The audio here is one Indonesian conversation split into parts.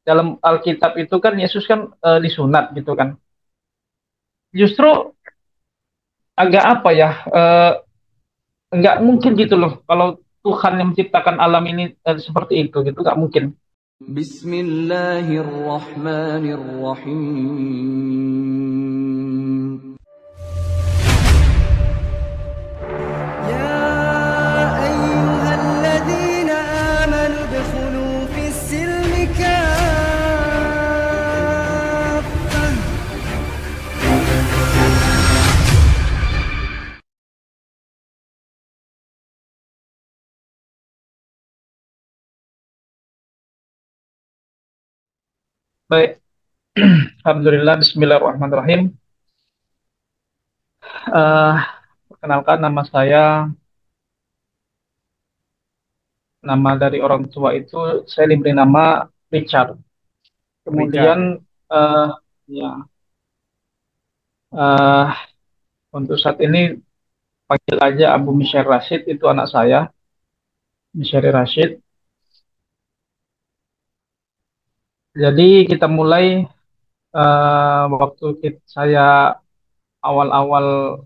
dalam Alkitab itu kan Yesus kan disunat gitu kan. Justru agak apa ya? Nggak mungkin gitu loh kalau Tuhan yang menciptakan alam ini seperti itu gitu nggak mungkin. بسم الله الرحمن الرحيم يا أيها الذين آمنوا ادخلوا في السلم كافة Baik, Alhamdulillah, Bismillahirrahmanirrahim. Eh, Perkenalkan nama saya, nama dari orang tua itu saya diberi nama Richard. Kemudian Richard. eh ya eh untuk saat ini panggil aja Abu Mishair Rashid, itu anak saya, Mishair Rashid. Jadi kita mulai waktu saya awal-awal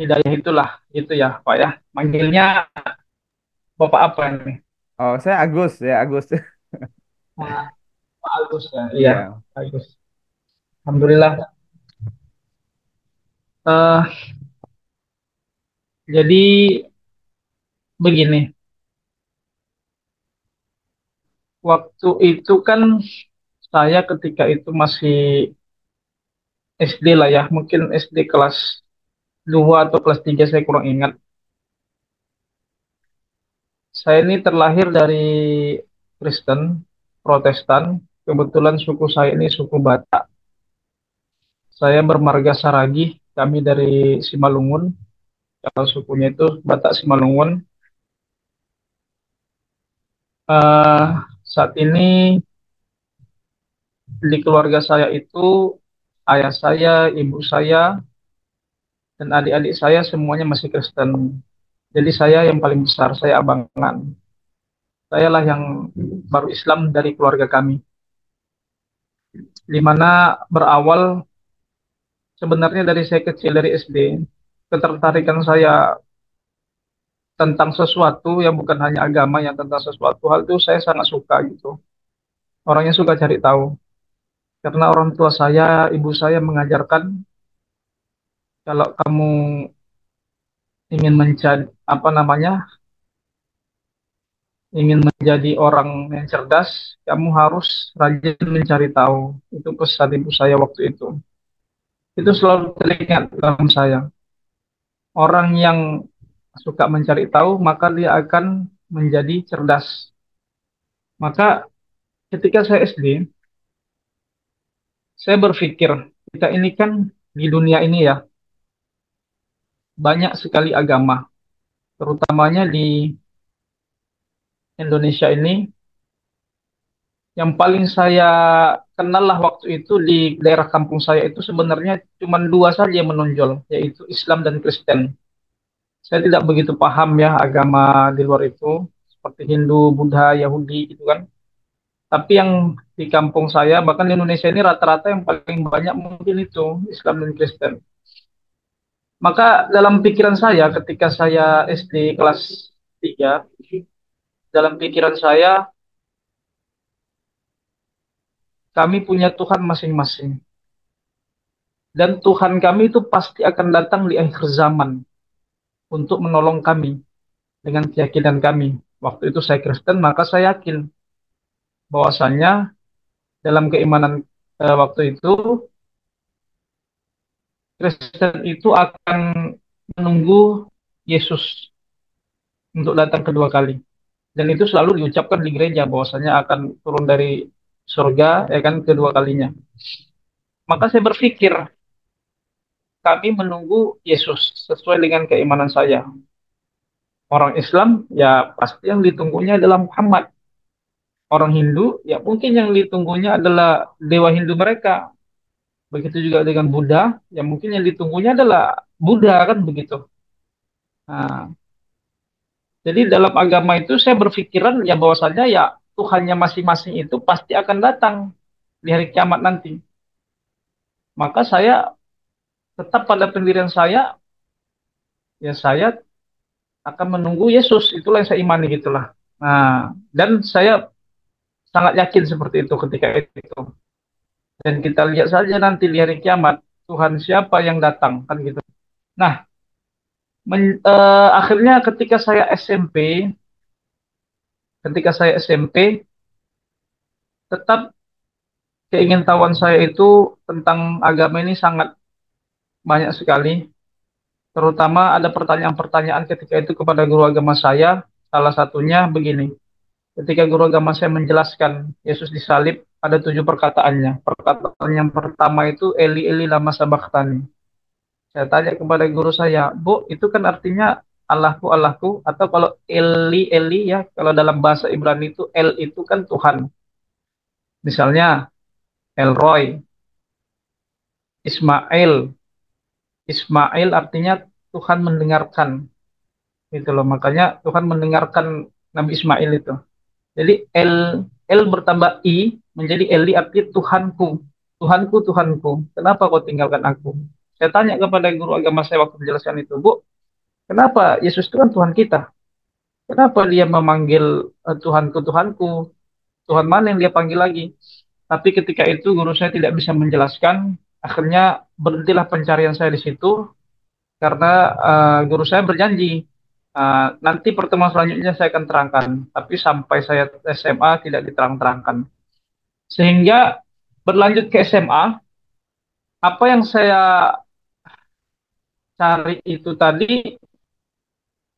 hidayah itulah, gitu ya Pak ya. Manggilnya Bapak apa ini? Oh, saya Agus ya, Agus. Nah, Pak Agus ya, iya Iya. Agus. Alhamdulillah. eh jadi begini, waktu itu kan saya ketika itu masih SD lah ya, mungkin SD kelas 2 atau kelas 3 saya kurang ingat. Saya ini terlahir dari Kristen, Protestan. Kebetulan suku saya ini suku Batak. Saya bermarga Saragi, kami dari Simalungun. Kalau sukunya itu Batak Simalungun. Eh, Saat ini di keluarga saya itu ayah saya, ibu saya, dan adik-adik saya semuanya masih Kristen. Jadi saya yang paling besar, saya abangan. Saya lah yang baru Islam dari keluarga kami. Di mana berawal sebenarnya dari saya kecil, dari SD, ketertarikan saya tentang sesuatu yang bukan hanya agama, yang tentang sesuatu hal itu saya sangat suka gitu. Orangnya suka cari tahu. Karena orang tua saya, ibu saya mengajarkan kalau kamu ingin mencari apa namanya, ingin menjadi orang yang cerdas, kamu harus rajin mencari tahu. Itu pesan ibu saya waktu itu. Itu selalu teringat dalam saya. Orang yang suka mencari tahu, maka dia akan menjadi cerdas. Maka ketika saya SD, saya berpikir, kita ini kan di dunia ini ya, banyak sekali agama, terutamanya di Indonesia ini. Yang paling saya kenal lah waktu itu di daerah kampung saya itu sebenarnya cuma dua saja yang menonjol, yaitu Islam dan Kristen. Saya tidak begitu paham ya agama di luar itu, seperti Hindu, Buddha, Yahudi gitu kan. Tapi yang di kampung saya, bahkan di Indonesia ini rata-rata yang paling banyak mungkin itu Islam dan Kristen. Maka dalam pikiran saya ketika saya SD kelas 3, dalam pikiran saya kami punya Tuhan masing-masing. Dan Tuhan kami itu pasti akan datang di akhir zaman untuk menolong kami dengan keyakinan kami. Waktu itu saya Kristen, maka saya yakin bahwasannya dalam keimanan waktu itu Kristen itu akan menunggu Yesus untuk datang kedua kali. Dan itu selalu diucapkan di gereja bahwasanya akan turun dari surga ya kan kedua kalinya. Maka saya berpikir kami menunggu Yesus sesuai dengan keimanan saya. Orang Islam ya pasti yang ditunggunya adalah Muhammad. Orang Hindu ya mungkin yang ditunggunya adalah dewa Hindu mereka. Begitu juga dengan Buddha, ya mungkin yang ditunggunya adalah Buddha kan begitu. Nah, jadi dalam agama itu saya berpikiran ya bahwasanya ya Tuhannya masing-masing itu pasti akan datang di hari kiamat nanti. Maka saya tetap pada pendirian saya, ya saya akan menunggu Yesus. Itulah yang saya imani gitulah. Nah, dan saya sangat yakin seperti itu ketika itu. Dan kita lihat saja nanti di hari kiamat, Tuhan siapa yang datang, kan gitu. Nah, akhirnya ketika saya SMP, tetap keingintahuan saya itu tentang agama ini sangat banyak sekali. Terutama ada pertanyaan-pertanyaan ketika itu kepada guru agama saya. Salah satunya begini, ketika guru agama saya menjelaskan Yesus disalib, ada 7 perkataannya. Perkataan yang pertama itu Eli Eli lama sabachthani. Saya tanya kepada guru saya, Bu, itu kan artinya Allahku, Allahku, atau kalau Eli, Eli ya, kalau dalam bahasa Ibrani itu El itu kan Tuhan. Misalnya Elroy, Ismail. Ismail artinya Tuhan mendengarkan. Gitu loh, makanya Tuhan mendengarkan Nabi Ismail itu. Jadi El bertambah I menjadi Eli artinya Tuhanku. Tuhanku, Tuhanku. Kenapa kau tinggalkan aku? Saya tanya kepada guru agama saya waktu menjelaskan itu, Bu, kenapa Yesus itu kan Tuhan kita? Kenapa dia memanggil Tuhanku, Tuhanku? Tuhan mana yang dia panggil lagi? Tapi ketika itu guru saya tidak bisa menjelaskan. Akhirnya berhentilah pencarian saya di situ karena guru saya berjanji nanti pertemuan selanjutnya saya akan terangkan. Tapi sampai saya SMA tidak diterang-terangkan. Sehingga berlanjut ke SMA, apa yang saya cari itu tadi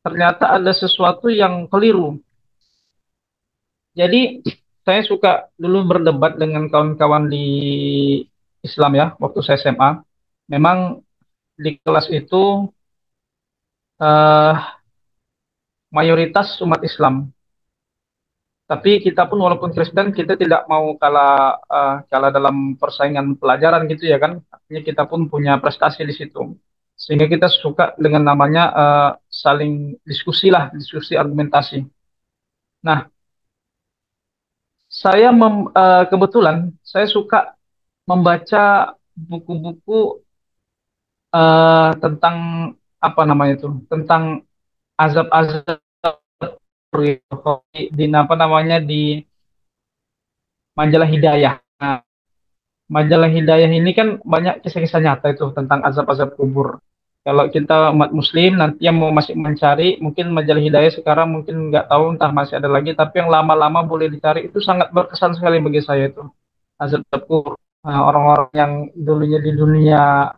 ternyata ada sesuatu yang keliru. Jadi saya suka dulu berdebat dengan kawan-kawan di Islam ya, waktu saya SMA. Memang di kelas itu eh, mayoritas umat Islam. Tapi kita pun walaupun Kristen, kita tidak mau kalah dalam persaingan pelajaran gitu ya kan. Artinya kita pun punya prestasi di situ. Sehingga kita suka dengan namanya saling diskusi lah, diskusi argumentasi. Nah, kebetulan saya suka membaca buku-buku tentang apa namanya itu, tentang azab-azab di apa namanya di majalah Hidayah. Nah, majalah Hidayah ini kan banyak kisah-kisah nyata itu tentang azab-azab kubur. Kalau kita umat Muslim nanti yang mau masih mencari, mungkin majalah Hidayah sekarang mungkin nggak tahu entah masih ada lagi, tapi yang lama-lama boleh dicari itu sangat berkesan sekali bagi saya itu azab kubur. Nah, orang-orang yang dulunya di dunia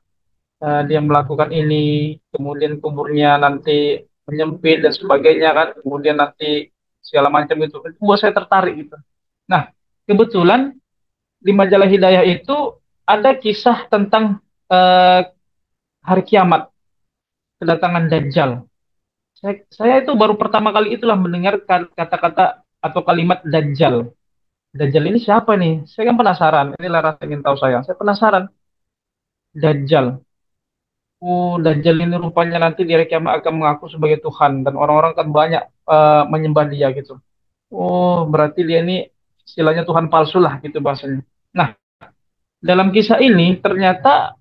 dia melakukan ini, kemudian kuburnya nanti menyempit dan sebagainya kan, kemudian nanti segala macam itu buat saya tertarik gitu. Nah, kebetulan di majalah Hidayah itu ada kisah tentang eh, hari kiamat, kedatangan Dajjal. Saya itu baru pertama kali itulah mendengar kata-kata atau kalimat Dajjal. Dajjal ini siapa nih? Saya kan penasaran. Inilah rasa ingin tahu saya. Saya penasaran. Dajjal. Oh, Dajjal ini rupanya nanti di hari kiamat akan mengaku sebagai Tuhan dan orang-orang kan banyak menyembah dia gitu. Oh, berarti dia ini istilahnya Tuhan palsu lah gitu bahasanya. Nah, dalam kisah ini ternyata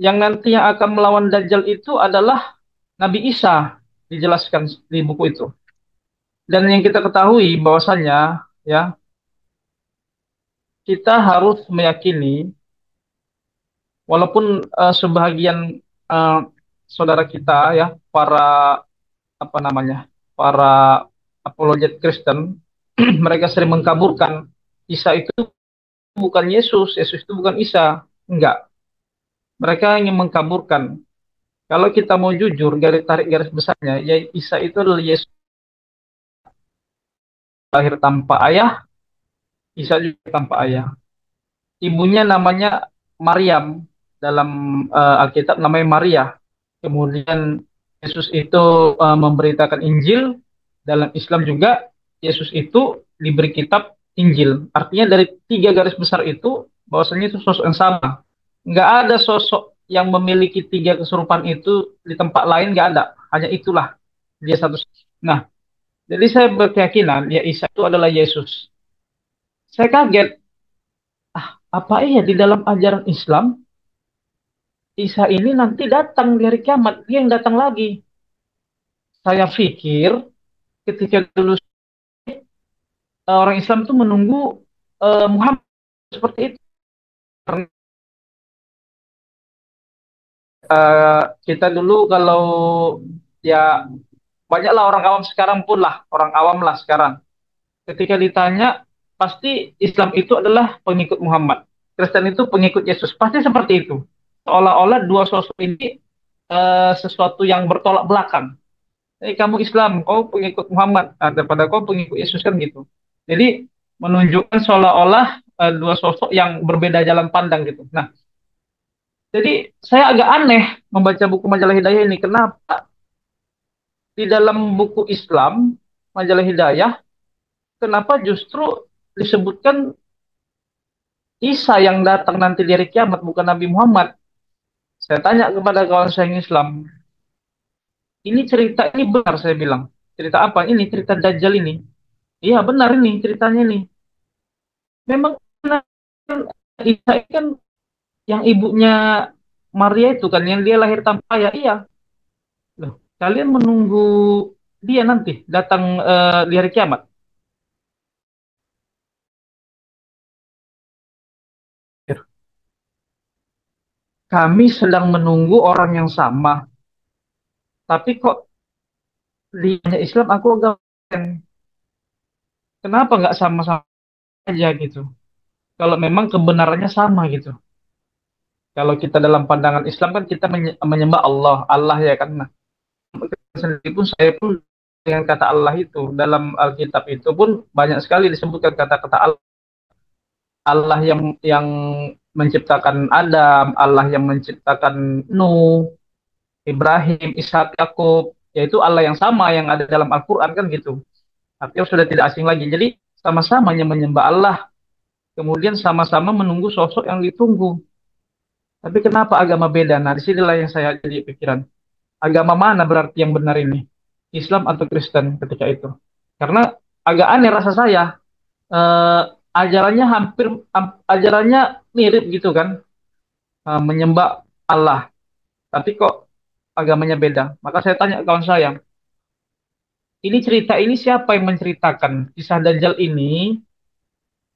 yang nanti yang akan melawan Dajjal itu adalah Nabi Isa, dijelaskan di buku itu. Dan yang kita ketahui bahwasanya ya, kita harus meyakini walaupun sebahagian eh, saudara kita ya, para apa namanya, para apologet Kristen, mereka sering mengkaburkan Isa itu bukan Yesus, Yesus itu bukan Isa. Enggak, mereka ingin mengkaburkan. Kalau kita mau jujur, garis tarik garis besarnya, ya Isa itu adalah Yesus lahir tanpa ayah, Isa juga tanpa ayah. Ibunya namanya Maryam, dalam Alkitab namanya Maria. Kemudian Yesus itu memberitakan Injil, dalam Islam juga Yesus itu diberi kitab Injil. Artinya dari 3 garis besar itu bahwasanya itu sosok yang sama. Nggak ada sosok yang memiliki 3 kesurupan itu di tempat lain, nggak ada. Hanya itulah dia satu. Nah, Jadi saya berkeyakinan ya Isa itu adalah Yesus. Saya kaget, apa iya di dalam ajaran Islam Isa ini nanti datang di hari kiamat, dia yang datang lagi. Saya pikir ketika dulu orang Islam itu menunggu Muhammad seperti itu. Karena kita dulu kalau ya banyaklah orang awam sekarang pun lah, orang awam lah sekarang. Ketika ditanya, pasti Islam itu adalah pengikut Muhammad. Kristen itu pengikut Yesus. Pasti seperti itu. Seolah-olah dua sosok ini sesuatu yang bertolak belakang. Kamu Islam, kau pengikut Muhammad, daripada kau pengikut Yesus kan gitu. Jadi menunjukkan seolah-olah dua sosok yang berbeda jalan pandang gitu. Nah, jadi saya agak aneh membaca buku Majalah Hidayah ini. Kenapa di dalam buku Islam, Majalah Hidayah, kenapa justru disebutkan Isa yang datang nanti di hari kiamat, bukan Nabi Muhammad? Saya tanya kepada kawan saya yang Islam, ini cerita ini benar, saya bilang. Cerita apa? Ini cerita Dajjal ini. Iya benar ini ceritanya ini. Memang benar, Isa ini kan yang ibunya Maria itu kan, yang dia lahir tanpa ayah. Iya. Loh, kalian menunggu dia nanti datang di hari kiamat. Kami sedang menunggu orang yang sama. Tapi kok dia Islam aku agak kenapa nggak sama-sama aja gitu? Kalau memang kebenarannya sama gitu. Kalau kita dalam pandangan Islam kan kita menyembah Allah, Allah ya kan. Nah, sendiri pun saya pun dengan kata Allah itu dalam Alkitab itu pun banyak sekali disebutkan kata-kata Allah. Allah yang menciptakan Adam, Allah yang menciptakan Nuh, Ibrahim, Ishak, Yakub, yaitu Allah yang sama yang ada dalam Al-Qur'an kan gitu. Artinya sudah tidak asing lagi. Jadi sama-samanya menyembah Allah, kemudian sama-sama menunggu sosok yang ditunggu. Tapi kenapa agama beda? Nah, disinilah yang saya jadi pikiran. Agama mana berarti yang benar ini? Islam atau Kristen ketika itu? Karena agak aneh rasa saya. Eh, ajarannya ajarannya mirip gitu kan. Menyembah Allah. Tapi kok agamanya beda? Maka saya tanya ke kawan saya, ini cerita ini siapa yang menceritakan kisah Dajjal ini?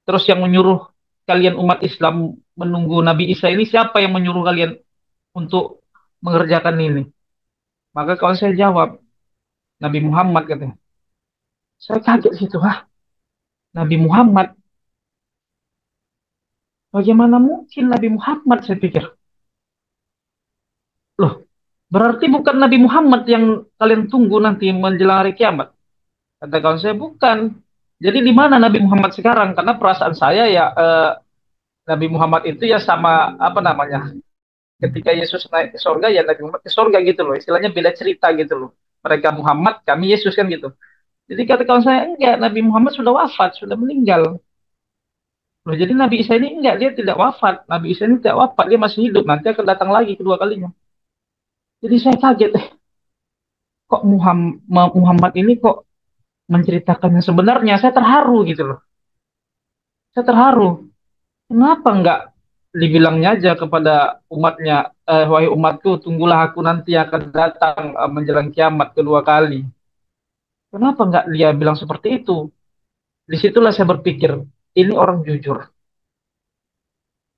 Terus yang menyuruh kalian umat Islam menunggu Nabi Isa ini siapa yang menyuruh kalian untuk mengerjakan ini? Maka kalau saya jawab, Nabi Muhammad katanya. Saya kaget situ, Nabi Muhammad. Bagaimana mungkin Nabi Muhammad saya pikir. Loh, berarti bukan Nabi Muhammad yang kalian tunggu nanti menjelang hari kiamat. Kata kawan saya bukan. Jadi di mana Nabi Muhammad sekarang? Karena perasaan saya ya Nabi Muhammad itu ya sama apa namanya? Ketika Yesus naik ke surga ya Nabi Muhammad ke surga gitu loh. Istilahnya beda cerita gitu loh. Mereka Muhammad, kami Yesus kan gitu. Jadi kata kawan saya enggak, Nabi Muhammad sudah wafat, sudah meninggal. Loh, jadi Nabi Isa ini enggak, dia tidak wafat. Nabi Isa ini tidak wafat, dia masih hidup. Nanti akan datang lagi kedua kalinya. Jadi saya kaget, kok Muhammad ini kok menceritakan yang sebenarnya. Saya terharu gitu loh. Saya terharu. Kenapa enggak dibilangnya aja kepada umatnya, wahai umatku, tunggulah aku nanti akan datang menjelang kiamat kedua kali. Kenapa enggak dia bilang seperti itu? Disitulah saya berpikir, ini orang jujur.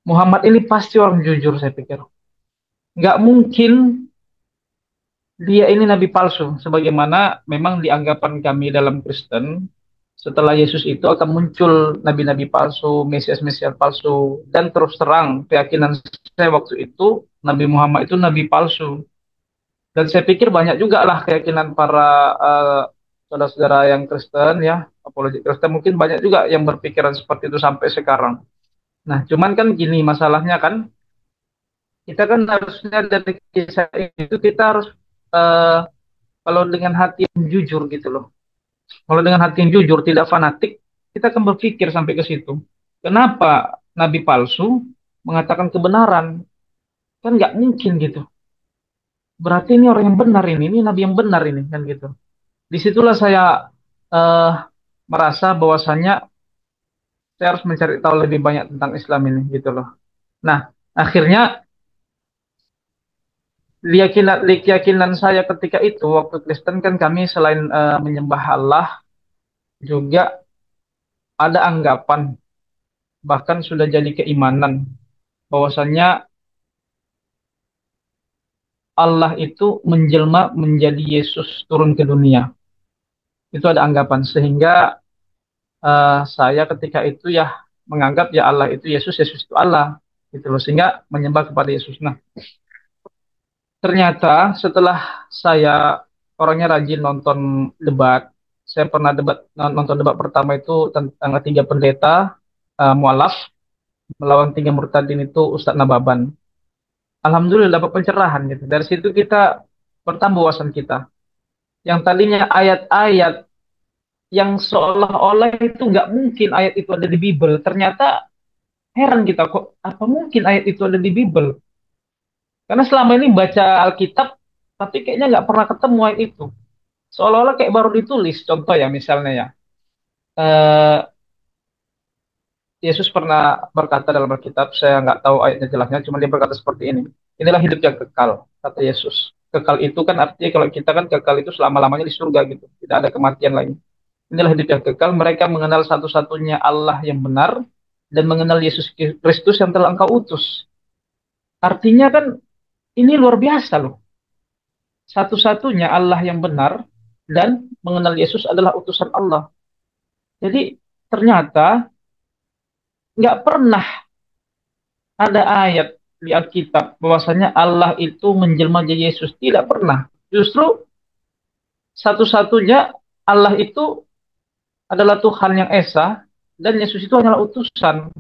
Muhammad ini pasti orang jujur, saya pikir. Nggak mungkin dia ini nabi palsu, sebagaimana memang dianggapan kami dalam Kristen, setelah Yesus itu akan muncul nabi-nabi palsu, mesias-mesias palsu, dan terus terang keyakinan saya waktu itu, Nabi Muhammad itu nabi palsu. Dan saya pikir banyak juga lah keyakinan para saudara-saudara yang Kristen ya, apologi Kristen mungkin banyak juga yang berpikiran seperti itu sampai sekarang. Nah, cuman kan gini masalahnya kan, kita kan harusnya dari kisah itu kita harus eh, kalau dengan hati yang jujur gitu loh. Kalau dengan hati yang jujur, tidak fanatik, kita akan berpikir sampai ke situ. Kenapa nabi palsu mengatakan kebenaran? Kan nggak mungkin gitu. Berarti ini orang yang benar ini nabi yang benar ini kan gitu. Disitulah saya eh, merasa bahwasanya saya harus mencari tahu lebih banyak tentang Islam ini gitu loh. Nah, akhirnya keyakinan saya ketika itu waktu Kristen kan kami selain menyembah Allah juga ada anggapan bahkan sudah jadi keimanan bahwasanya Allah itu menjelma menjadi Yesus turun ke dunia. Itu ada anggapan sehingga saya ketika itu ya menganggap ya Allah itu Yesus, Yesus itu Allah gitu loh sehingga menyembah kepada Yesus. Nah, ternyata setelah saya orangnya rajin nonton debat, saya pernah nonton debat pertama itu tentang tiga pendeta mualaf melawan tiga murtadin itu Ustadz Nababan. Alhamdulillah dapat pencerahan gitu. Dari situ kita bertambah wawasan kita. Yang tadinya ayat-ayat yang seolah-olah itu nggak mungkin ayat itu ada di Bible. Ternyata heran kita kok apa mungkin ayat itu ada di Bible? Karena selama ini baca Alkitab, tapi kayaknya nggak pernah ketemu ayat itu. Seolah-olah kayak baru ditulis. Contoh ya misalnya ya, eh, Yesus pernah berkata dalam Alkitab, saya nggak tahu ayatnya jelasnya, cuma dia berkata seperti ini. Inilah hidup yang kekal, kata Yesus. Kekal itu kan artinya kalau kita kan kekal itu selama-lamanya di surga gitu. Tidak ada kematian lagi. Inilah hidup yang kekal. Mereka mengenal satu-satunya Allah yang benar dan mengenal Yesus Kristus yang telah engkau utus. Artinya kan ini luar biasa loh. Satu-satunya Allah yang benar dan mengenal Yesus adalah utusan Allah. Jadi ternyata nggak pernah ada ayat di Alkitab bahwasanya Allah itu menjelma jadi Yesus. Tidak pernah. Justru satu-satunya Allah itu adalah Tuhan yang Esa dan Yesus itu hanyalah utusan.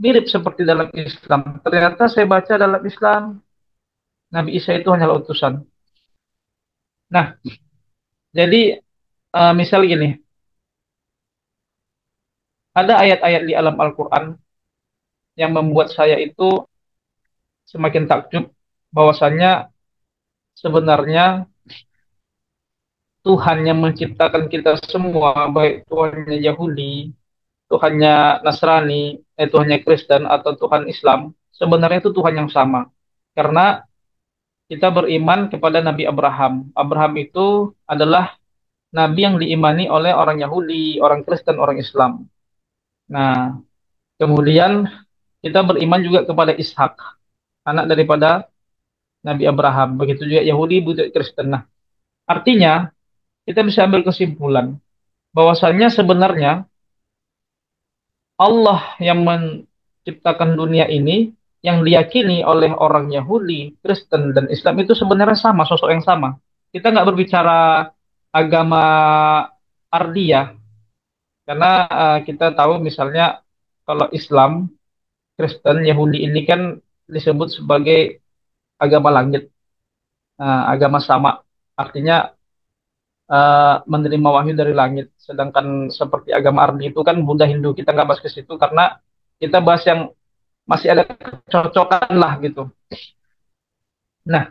Mirip seperti dalam Islam. Ternyata saya baca dalam Islam Nabi Isa itu hanyalah utusan. Nah, jadi misal gini, ada ayat-ayat di alam Al-Quran yang membuat saya itu semakin takjub bahwasanya sebenarnya Tuhan yang menciptakan kita semua, baik Tuhannya Yahudi, Tuhannya Nasrani, Tuhannya Kristen, atau Tuhan Islam, sebenarnya itu Tuhan yang sama. Karena kita beriman kepada Nabi Abraham. Abraham itu adalah Nabi yang diimani oleh orang Yahudi, orang Kristen, orang Islam. Nah, kemudian kita beriman juga kepada Ishak, anak daripada Nabi Abraham. Begitu juga Yahudi, begitu Kristen. Nah, artinya kita bisa ambil kesimpulan bahwasanya sebenarnya Allah yang menciptakan dunia ini yang diyakini oleh orang Yahudi, Kristen, dan Islam itu sebenarnya sama, sosok yang sama. Kita nggak berbicara agama Ardia, karena kita tahu misalnya kalau Islam, Kristen, Yahudi ini kan disebut sebagai agama langit, agama sama. Artinya menerima wahyu dari langit. Sedangkan seperti agama Ardi itu kan Buddha Hindu. Kita nggak bahas ke situ karena kita bahas yang masih ada kecocokan lah gitu. Nah,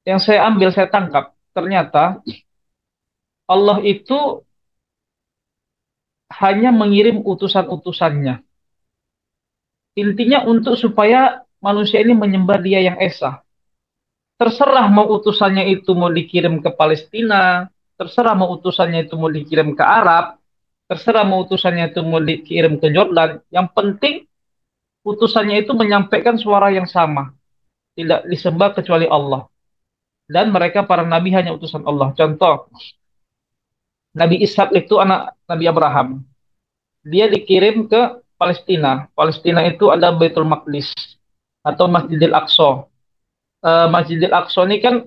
yang saya ambil, saya tangkap, ternyata Allah itu hanya mengirim utusan-utusannya. Intinya untuk supaya manusia ini menyembah Dia yang Esa. Terserah mau utusannya itu mau dikirim ke Palestina, terserah mau utusannya itu mau dikirim ke Arab, terserah mau utusannya itu mau dikirim ke Jordan. Yang penting utusannya itu menyampaikan suara yang sama, tidak disembah kecuali Allah. Dan mereka para nabi hanya utusan Allah. Contoh, Nabi Ishak itu anak Nabi Abraham. Dia dikirim ke Palestina. Palestina itu ada Baitul Maqdis atau Masjidil Aqsa. Masjidil Aqsa ini kan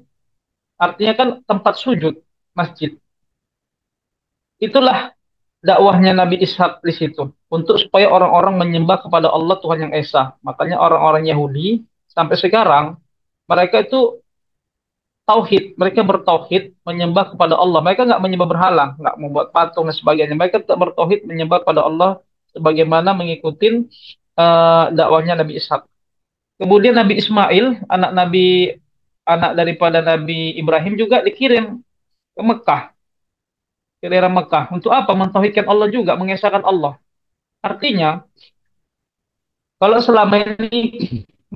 artinya kan tempat sujud, masjid. Itulah dakwahnya Nabi Ishak di situ untuk supaya orang-orang menyembah kepada Allah Tuhan yang Esa. Makanya orang-orang Yahudi sampai sekarang mereka itu tauhid, mereka bertauhid menyembah kepada Allah. Mereka nggak menyembah berhala, nggak membuat patung dan sebagainya. Mereka tetap bertauhid menyembah kepada Allah sebagaimana mengikuti dakwahnya Nabi Ishak. Kemudian Nabi Ismail, anak daripada Nabi Ibrahim juga dikirim ke Mekah. ke daerah Mekah. Untuk apa? Mentauhidkan Allah juga, mengesahkan Allah. Artinya, kalau selama ini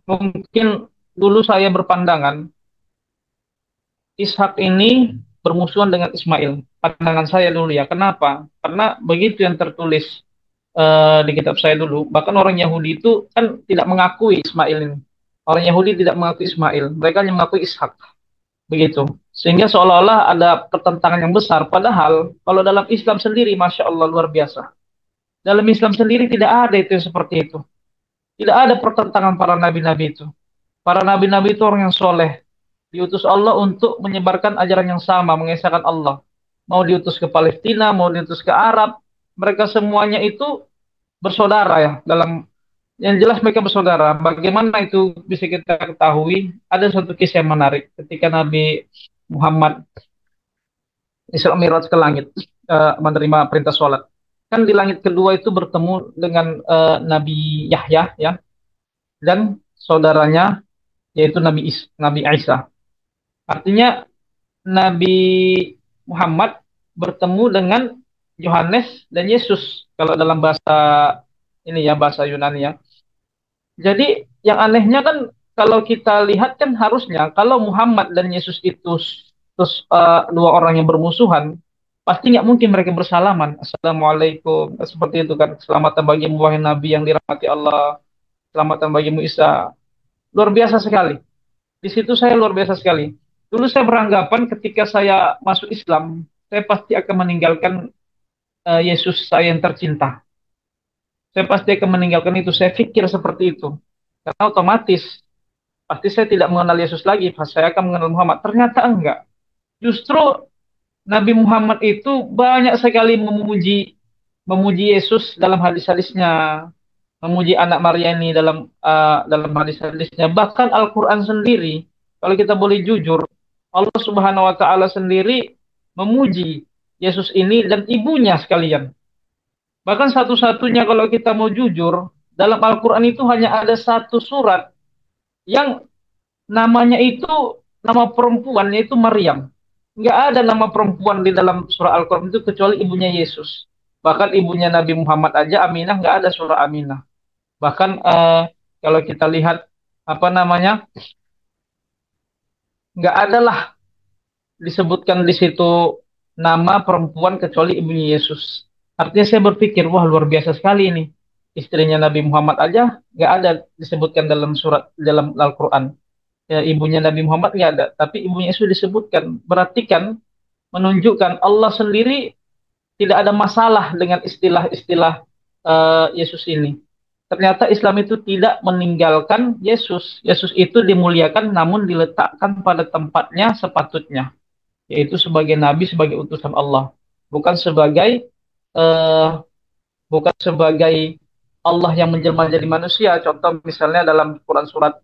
mungkin dulu saya berpandangan Ishak ini bermusuhan dengan Ismail. Pandangan saya dulu ya. Kenapa? Karena begitu yang tertulis di kitab saya dulu. Bahkan orang Yahudi itu kan tidak mengakui Ismail ini. Orang Yahudi tidak mengakui Ismail. Mereka hanya mengakui Ishak. Begitu. Sehingga seolah-olah ada pertentangan yang besar. Padahal kalau dalam Islam sendiri, Masya Allah luar biasa. Dalam Islam sendiri tidak ada itu yang seperti itu. Tidak ada pertentangan para nabi-nabi itu. Para nabi-nabi itu orang yang soleh. Diutus Allah untuk menyebarkan ajaran yang sama, mengesahkan Allah. Mau diutus ke Palestina, mau diutus ke Arab, mereka semuanya itu bersaudara ya. Dalam yang jelas mereka bersaudara. Bagaimana itu bisa kita ketahui? Ada satu kisah yang menarik ketika Nabi Muhammad Isra Mi'raj ke langit, menerima perintah sholat. Kan di langit kedua itu bertemu dengan Nabi Yahya ya dan saudaranya yaitu Nabi Isa. Artinya Nabi Muhammad bertemu dengan Yohanes dan Yesus kalau dalam bahasa ini ya bahasa Yunani ya. Jadi yang anehnya kan kalau kita lihat kan harusnya kalau Muhammad dan Yesus itu terus dua orang yang bermusuhan pasti nggak mungkin mereka bersalaman. Assalamualaikum seperti itu kan. Keselamatan bagimu wahai Nabi yang dirahmati Allah. Keselamatan bagimu Isa. Luar biasa sekali. Di situ saya luar biasa sekali. Dulu saya beranggapan ketika saya masuk Islam, saya pasti akan meninggalkan Yesus saya yang tercinta. Saya pasti akan meninggalkan itu. Saya pikir seperti itu. Karena otomatis, pasti saya tidak mengenal Yesus lagi. Saya akan mengenal Muhammad. Ternyata enggak. Justru Nabi Muhammad itu banyak sekali memuji Yesus dalam hadis-hadisnya. Memuji anak Maria ini dalam hadis-hadisnya. Bahkan Al-Quran sendiri, kalau kita boleh jujur, Allah Subhanahu Wa Taala sendiri memuji Yesus ini dan ibunya sekalian. Bahkan satu-satunya kalau kita mau jujur, dalam Al-Quran itu hanya ada satu surat yang namanya itu nama perempuan yaitu Maryam. Nggak ada nama perempuan di dalam surah Al-Quran itu kecuali ibunya Yesus. Bahkan ibunya Nabi Muhammad aja Aminah nggak ada surah Aminah. Bahkan kalau kita lihat apa namanya nggak ada lah disebutkan di situ nama perempuan kecuali ibunya Yesus. Artinya saya berpikir wah luar biasa sekali ini. Istrinya Nabi Muhammad aja nggak ada disebutkan dalam surat dalam Al-Quran. Ya, ibunya Nabi Muhammad nggak ada, tapi ibunya Yesus disebutkan. Berarti kan menunjukkan Allah sendiri tidak ada masalah dengan istilah-istilah Yesus ini. Ternyata Islam itu tidak meninggalkan Yesus. Yesus itu dimuliakan namun diletakkan pada tempatnya sepatutnya, yaitu sebagai nabi, sebagai utusan Allah, bukan sebagai eh, bukan sebagai Allah yang menjelma jadi manusia. Contoh misalnya dalam Quran surat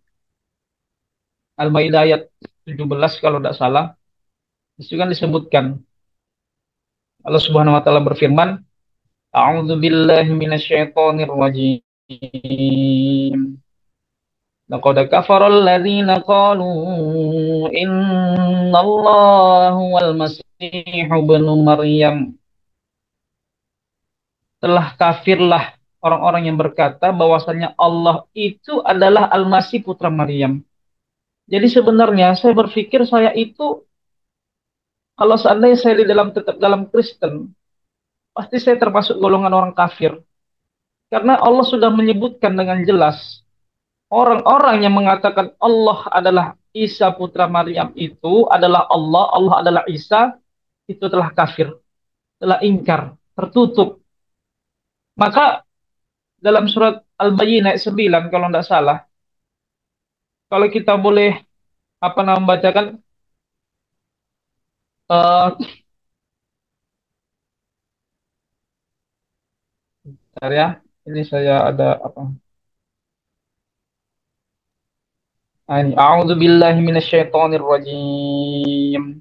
Al-Maidah ayat 17 kalau tidak salah, itu kan disebutkan Allah Subhanahu wa taala berfirman, A'udzu billahi minasyaitonir rajim. Laqad kafaral ladzina qalu innallaha huwal masih ibnu Maryam. Telah kafirlah orang-orang yang berkata bahwasanya Allah itu adalah Al-Masih putra Maryam. Jadi sebenarnya saya berpikir saya itu kalau seandainya saya di dalam tetap dalam Kristen, pasti saya termasuk golongan orang kafir. Karena Allah sudah menyebutkan dengan jelas orang-orang yang mengatakan Allah adalah Isa putra Maryam itu adalah Allah, Allah adalah Isa, itu telah kafir, telah ingkar, tertutup. Maka dalam surat Al-Bayyinah ayat 9 kalau tidak salah, kalau kita boleh apa namanya membacakan eh bentar ya, ini saya ada apa? Ini a'udzu billahi minasyaitonir rajim.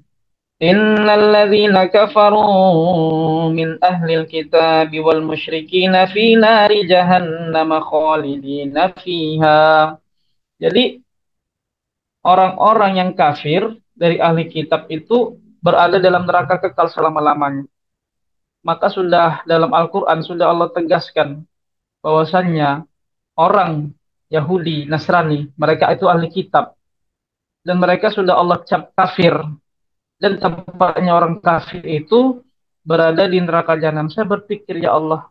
Innal ladzina kafaru min ahlil kitab wal musyrikin fi nari jahannam khalidina fiha. Jadi orang-orang yang kafir dari ahli kitab itu berada dalam neraka kekal selama-lamanya. maka sudah dalam Al-Quran sudah Allah tegaskan bahwasannya orang Yahudi, Nasrani, mereka itu ahli kitab dan mereka sudah Allah cap kafir dan tempatnya orang kafir itu berada di neraka jahanam. Saya berpikir ya Allah,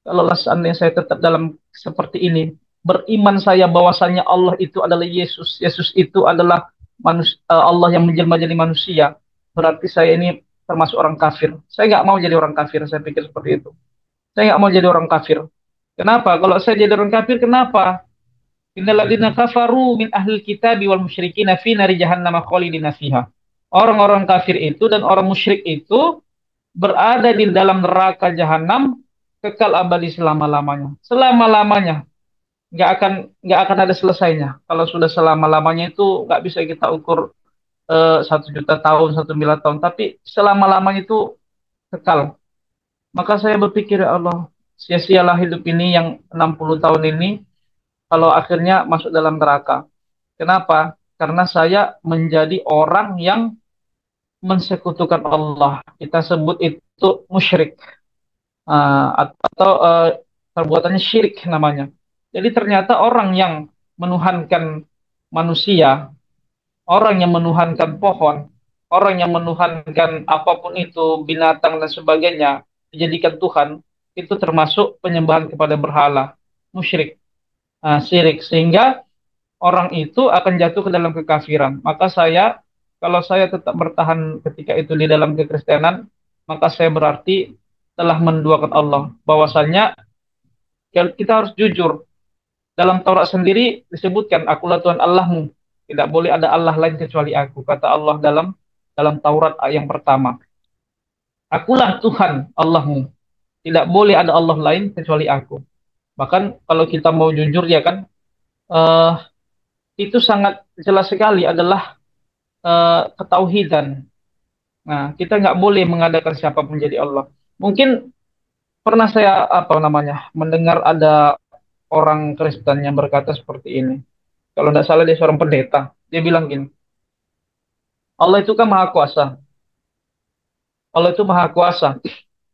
kalau seandainya saya tetap dalam seperti ini, beriman saya bahwasanya Allah itu adalah Yesus, Yesus itu adalah Allah yang menjelma jadi manusia, berarti saya ini termasuk orang kafir. Saya nggak mau jadi orang kafir, saya pikir seperti itu. Saya nggak mau jadi orang kafir. Kenapa? Kalau saya jadi orang kafir, kenapa? Innal ladzina kafaru min ahlil kitabi wal musyrikin fi nari jahannam khalidina fiha. Orang-orang kafir itu dan orang musyrik itu berada di dalam neraka jahanam kekal abadi selama-lamanya. Selama-lamanya. Nggak akan ada selesainya. Kalau sudah selama-lamanya itu nggak bisa kita ukur 1 juta tahun, 1 miliar tahun. Tapi selama-lamanya itu kekal. Maka saya berpikir ya Allah, sia-sialah hidup ini yang 60 tahun ini kalau akhirnya masuk dalam neraka. Kenapa? Karena saya menjadi orang yang mensekutukan Allah. Kita sebut itu musyrik. Atau perbuatannya syirik namanya. Jadi ternyata orang yang menuhankan manusia, orang yang menuhankan pohon, orang yang menuhankan apapun itu, binatang dan sebagainya, dijadikan Tuhan, itu termasuk penyembahan kepada berhala, musyrik, syirik. Sehingga orang itu akan jatuh ke dalam kekafiran. Maka saya, kalau saya tetap bertahan ketika itu di dalam kekristenan, maka saya berarti telah menduakan Allah. Bahwasanya kita harus jujur. Dalam Taurat sendiri disebutkan, akulah Tuhan Allahmu. Tidak boleh ada Allah lain kecuali aku. Kata Allah dalam Taurat ayat yang pertama. Akulah Tuhan Allahmu. Tidak boleh ada Allah lain kecuali aku. Bahkan kalau kita mau jujur ya kan, eh, itu sangat jelas sekali adalah ketauhidan. Nah, kita nggak boleh mengadakan siapapun jadi Allah. Mungkin pernah saya mendengar ada orang Kristen yang berkata seperti ini. Kalau tidak salah dia seorang pendeta. Dia bilang gini, Allah itu kan maha kuasa. Allah itu maha kuasa.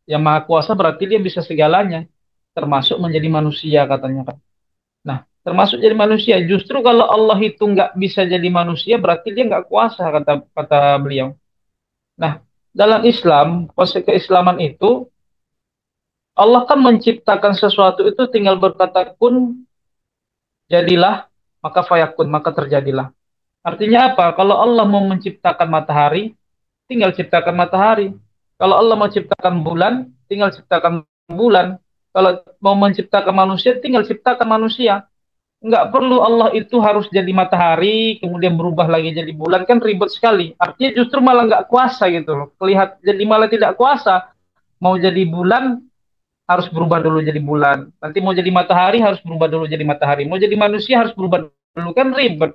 Yang maha kuasa berarti dia bisa segalanya, termasuk menjadi manusia katanya kan. Nah, termasuk jadi manusia. Justru kalau Allah itu nggak bisa jadi manusia, berarti dia nggak kuasa kata kata beliau. Nah, dalam Islam, konsep keislaman itu Allah kan menciptakan sesuatu itu tinggal berkata kun, jadilah, maka fayakun, maka terjadilah. Artinya apa? Kalau Allah mau menciptakan matahari, tinggal ciptakan matahari. Kalau Allah mau ciptakan bulan, tinggal ciptakan bulan. Kalau mau menciptakan manusia, tinggal ciptakan manusia. Nggak perlu Allah itu harus jadi matahari, kemudian berubah lagi jadi bulan, kan ribet sekali. Artinya justru malah nggak kuasa gitu loh. Kelihat jadi malah tidak kuasa. Mau jadi bulan, harus berubah dulu jadi bulan. Nanti mau jadi matahari, harus berubah dulu jadi matahari. Mau jadi manusia, harus berubah dulu, kan ribet.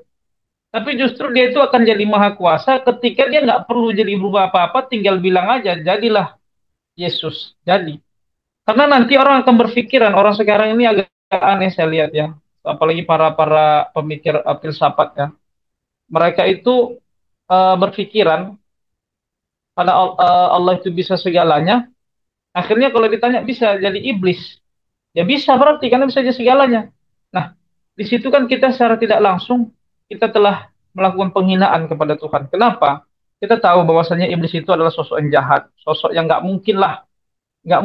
Tapi justru dia itu akan jadi maha kuasa ketika dia nggak perlu jadi berubah apa-apa, tinggal bilang aja, jadilah Yesus, jadi. Karena nanti orang akan berpikiran, orang sekarang ini agak aneh saya lihat ya, apalagi para pemikir filsafat ya. Mereka itu berpikiran pada Allah itu bisa segalanya. Akhirnya kalau ditanya bisa jadi iblis, ya bisa berarti karena bisa jadi segalanya. Nah, di situ kan kita secara tidak langsung kita telah melakukan penghinaan kepada Tuhan. Kenapa? Kita tahu bahwasanya iblis itu adalah sosok yang jahat, sosok yang nggak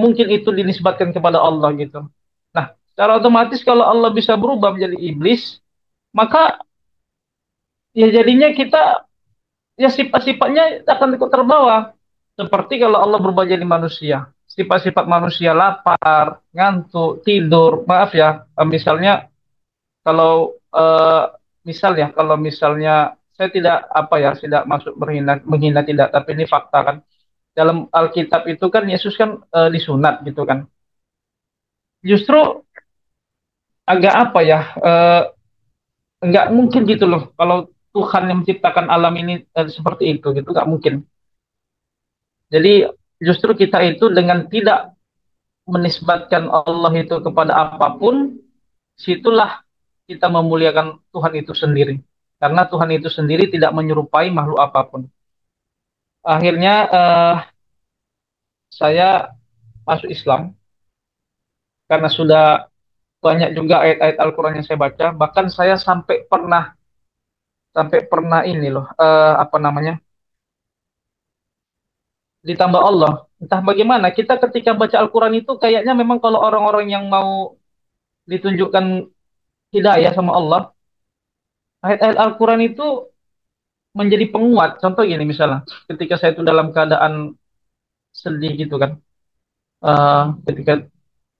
mungkin itu dinisbatkan kepada Allah gitu. Nah, secara otomatis kalau Allah bisa berubah menjadi iblis, maka ya jadinya kita ya sifat-sifatnya akan ikut terbawa. Seperti kalau Allah berubah jadi manusia, sifat-sifat manusia lapar, ngantuk, tidur, maaf ya, misalnya kalau kalau misalnya saya tidak tidak masuk menghina tidak, tapi ini fakta kan. Dalam Alkitab itu kan Yesus kan disunat gitu kan. Justru agak nggak mungkin gitu loh kalau Tuhan yang menciptakan alam ini seperti itu gitu, nggak mungkin. Jadi justru kita itu dengan tidak menisbatkan Allah itu kepada apapun, situlah kita memuliakan Tuhan itu sendiri. Karena Tuhan itu sendiri tidak menyerupai makhluk apapun. Akhirnya saya masuk Islam karena sudah banyak juga ayat-ayat Al-Quran yang saya baca. Bahkan saya sampai pernah ini loh, apa namanya, ditambah Allah. Entah bagaimana, kita ketika baca Al-Quran itu kayaknya memang kalau orang-orang yang mau ditunjukkan hidayah sama Allah, ayat-ayat Al-Quran itu menjadi penguat. Contoh gini misalnya, ketika saya itu dalam keadaan sedih gitu kan, ketika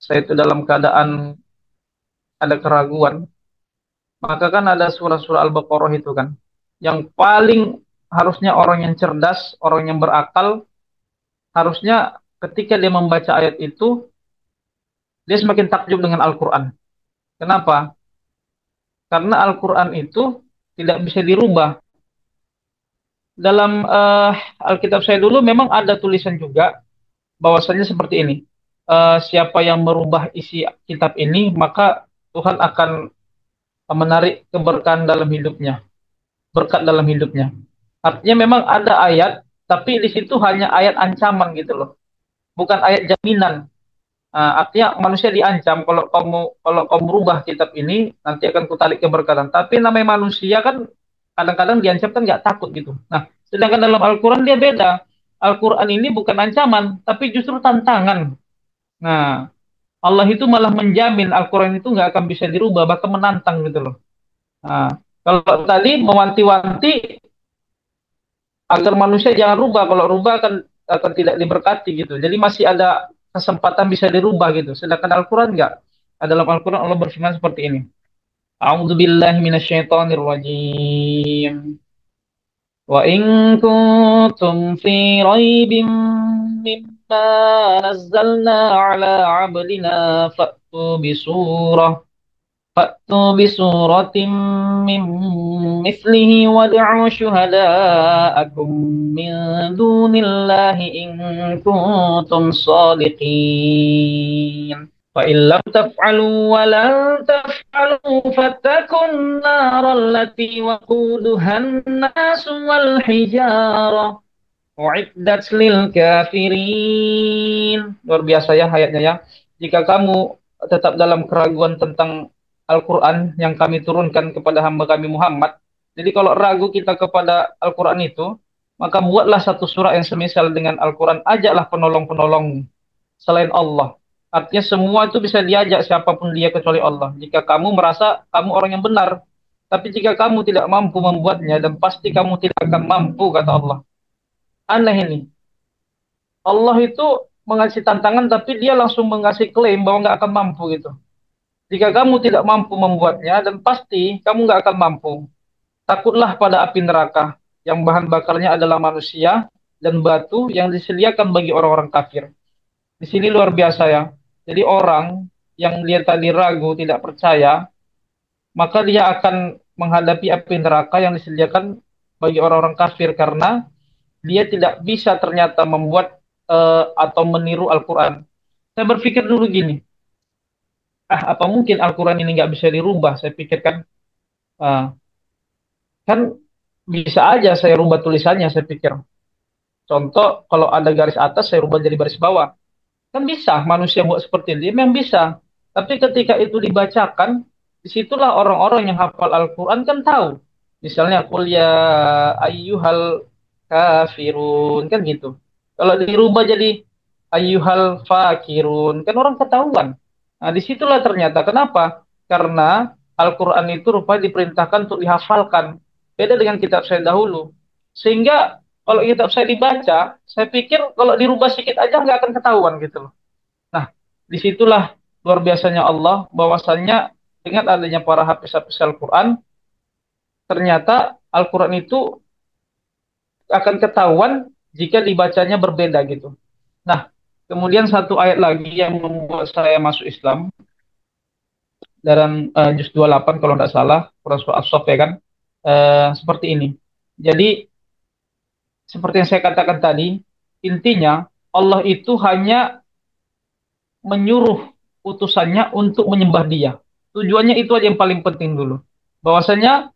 saya itu dalam keadaan ada keraguan, maka kan ada surah-surah Al-Baqarah itu kan, yang paling harusnya orang yang cerdas, orang yang berakal, harusnya ketika dia membaca ayat itu, dia semakin takjub dengan Al-Quran. Kenapa? Karena Al-Quran itu tidak bisa dirubah. Dalam Alkitab saya dulu memang ada tulisan juga bahwasanya seperti ini. Siapa yang merubah isi kitab ini, maka Tuhan akan menarik keberkahan dalam hidupnya, berkat dalam hidupnya. Artinya memang ada ayat, tapi di situ hanya ayat ancaman gitu loh, bukan ayat jaminan. Artinya manusia diancam kalau kamu rubah kitab ini nanti akan kutarik keberkatan. Tapi namanya manusia kan kadang-kadang diancam kan nggak takut gitu. Nah, sedangkan dalam Al-Quran dia beda. Al-Quran ini bukan ancaman, tapi justru tantangan. Nah, Allah itu malah menjamin Al-Quran itu nggak akan bisa dirubah, bahkan menantang gitu loh. Nah, kalau tadi mewanti-wanti agar manusia jangan rubah, kalau rubah akan tidak diberkati gitu. Jadi masih ada kesempatan bisa dirubah gitu. Sedangkan Al-Quran enggak. Dalam Al-Quran Allah berfirman seperti ini. A'udzu billahi minasyaitonir rajim. Wa in kuntum fi raibin mimma nazzalna ala 'abdina fa'tu bisurah فأتوا بسورة من مثله وادعوا شهداءكم من دون الله إن كنتم صادقين فإن لم تفعلوا ولن تفعلوا فاتقوا النار التي وقودها الناس والحجارة أعدت للكافرين. Luar biasa ya ayatnya ya. Jika kamu tetap dalam keraguan tentang Al-Quran yang kami turunkan kepada hamba kami Muhammad. Jadi kalau ragu kita kepada Al-Quran itu, maka buatlah satu surah yang semisal dengan Al-Quran. Ajaklah penolong-penolong selain Allah. Artinya semua itu bisa diajak siapapun dia kecuali Allah. Jika kamu merasa kamu orang yang benar. Tapi jika kamu tidak mampu membuatnya, dan pasti kamu tidak akan mampu, kata Allah. Aneh ini. Allah itu mengasih tantangan, tapi dia langsung mengasih klaim bahwa nggak akan mampu gitu. Jika kamu tidak mampu membuatnya, dan pasti kamu nggak akan mampu. Takutlah pada api neraka, yang bahan bakarnya adalah manusia dan batu yang disediakan bagi orang-orang kafir. Di sini luar biasa ya. Jadi orang yang dia tadi ragu, tidak percaya, maka dia akan menghadapi api neraka yang disediakan bagi orang-orang kafir karena dia tidak bisa ternyata membuat atau meniru Al-Quran. Saya berpikir dulu gini, apa mungkin Al-Quran ini nggak bisa dirubah? Saya pikirkan, ah, kan bisa aja saya rubah tulisannya, saya pikir. Contoh, kalau ada garis atas, saya rubah jadi garis bawah. Kan bisa, manusia buat seperti ini, memang bisa. Tapi ketika itu dibacakan, disitulah orang-orang yang hafal Al-Quran kan tahu. Misalnya, Qul ya ayyuhal kafirun, kan gitu. Kalau dirubah jadi ayyuhal fakirun, kan orang ketahuan. Nah, disitulah ternyata. Kenapa? Karena Al-Quran itu rupanya diperintahkan untuk dihafalkan. Beda dengan kitab saya dahulu. Sehingga kalau kitab saya dibaca, saya pikir kalau dirubah sedikit aja nggak akan ketahuan gitu loh. Nah, disitulah luar biasanya Allah, bahwasannya dengan adanya para hafiz-hafiz Al-Quran, ternyata Al-Quran itu akan ketahuan jika dibacanya berbeda gitu. Nah, kemudian satu ayat lagi yang membuat saya masuk Islam, dalam juz 28 kalau tidak salah, Quran surah As-Saff ya kan, seperti ini. Jadi, seperti yang saya katakan tadi, intinya Allah itu hanya menyuruh utusannya untuk menyembah dia. Tujuannya itu aja yang paling penting dulu. Bahwasanya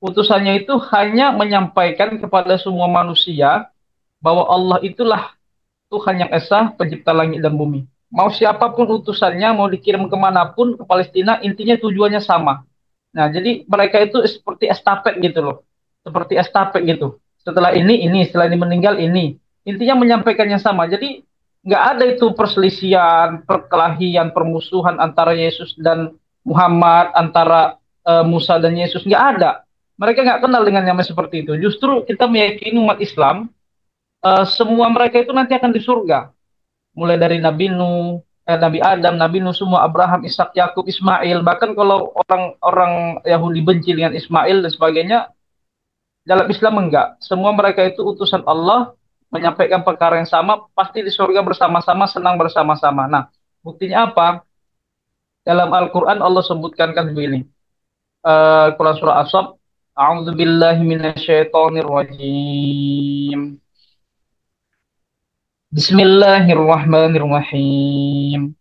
utusannya itu hanya menyampaikan kepada semua manusia bahwa Allah itulah Tuhan yang esa, pencipta langit dan bumi. mau siapapun utusannya, mau dikirim kemanapun ke Palestina, intinya tujuannya sama. Nah, jadi mereka itu seperti estafet gitu loh. Seperti estafet gitu. Setelah ini, setelah ini meninggal, ini. Intinya menyampaikan yang sama. Jadi nggak ada itu perselisihan, perkelahian, permusuhan antara Yesus dan Muhammad, antara Musa dan Yesus. Nggak ada. Mereka nggak kenal dengan nama seperti itu. Justru kita meyakini umat Islam, semua mereka itu nanti akan di surga. Mulai dari Nabi Nuh, Nabi Adam, Nabi Nuh, semua Abraham, Ishak, Yakub, Ismail. Bahkan kalau orang-orang Yahudi benci dengan Ismail dan sebagainya, dalam Islam enggak. Semua mereka itu utusan Allah, menyampaikan perkara yang sama, pasti di surga bersama-sama, senang bersama-sama. Nah, buktinya apa? Dalam Al-Quran Allah sebutkan kan begini. Quran surah As-Saff, A'udzu billahi minasyaitonir rajim. Bismillahirrahmanirrahim.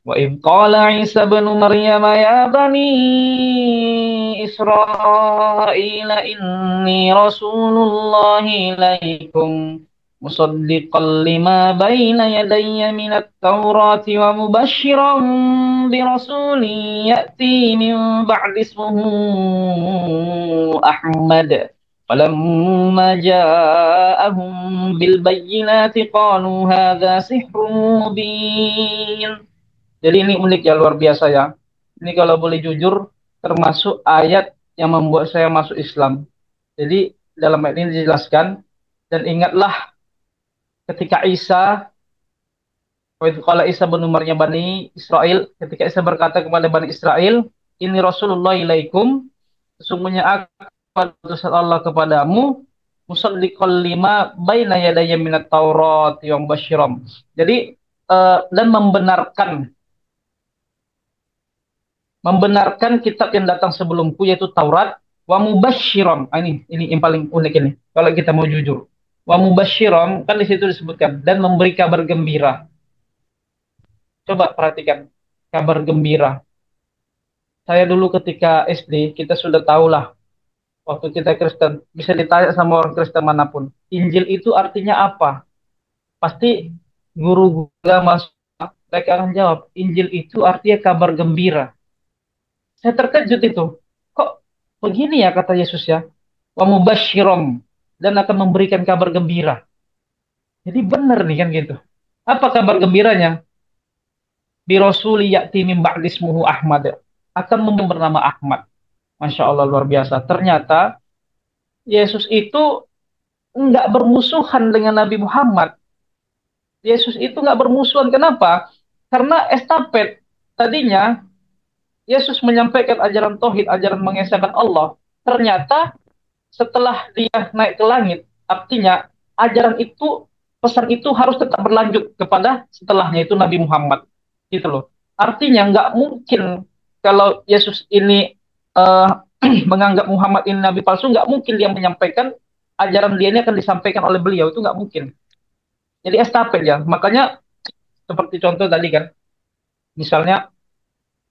وإذ قال عيسى ابن مريم يا بني إسرائيل إني رسول الله إليكم مصدقا لما بين يدي من التوراة ومبشرا برسول يأتي من بعد اسمه أحمد فلما جاءهم بالبينات قالوا هذا سحر مبين. Jadi ini unik ya, luar biasa ya. Ini kalau boleh jujur, termasuk ayat yang membuat saya masuk Islam. Jadi dalam ayat ini dijelaskan, dan ingatlah ketika Isa, kalau Isa bin Umarnya Bani Israel, ketika Isa berkata kepada Bani Israel, ini Rasulullah ilaikum, sesungguhnya aku utusan Allah kepadamu, musaddiqal lima baina yadayya minat Taurat yang basyiram. Jadi, dan membenarkan kitab yang datang sebelumku yaitu Taurat, wa mubasysyiran. Ini yang paling unik ini. Kalau kita mau jujur. Wa mubasysyiran kan di situ disebutkan dan memberi kabar gembira. Coba perhatikan kabar gembira. Saya dulu ketika SD kita sudah tahulah waktu kita Kristen bisa ditanya sama orang Kristen manapun. Injil itu artinya apa? Pasti guru agama mereka akan jawab, Injil itu artinya kabar gembira. Saya terkejut itu. Kok begini ya kata Yesus ya? Wa mubasysyiram dan akan memberikan kabar gembira. Jadi benar nih kan gitu. Apa kabar gembiranya? Bi rasuli ya'ti min ba'di ismuhu Ahmad. Akan bernama Ahmad. Masya Allah luar biasa. Ternyata Yesus itu enggak bermusuhan dengan Nabi Muhammad. Yesus itu enggak bermusuhan. Kenapa? Karena estafet. Tadinya Yesus menyampaikan ajaran tauhid, ajaran mengesahkan Allah. Ternyata setelah dia naik ke langit, artinya ajaran itu, pesan itu harus tetap berlanjut kepada setelahnya itu Nabi Muhammad. Gitu loh. Artinya nggak mungkin kalau Yesus ini menganggap Muhammad ini Nabi palsu, nggak mungkin dia menyampaikan ajaran dia ini akan disampaikan oleh beliau. Itu nggak mungkin. Jadi estafet ya. Makanya seperti contoh tadi kan, misalnya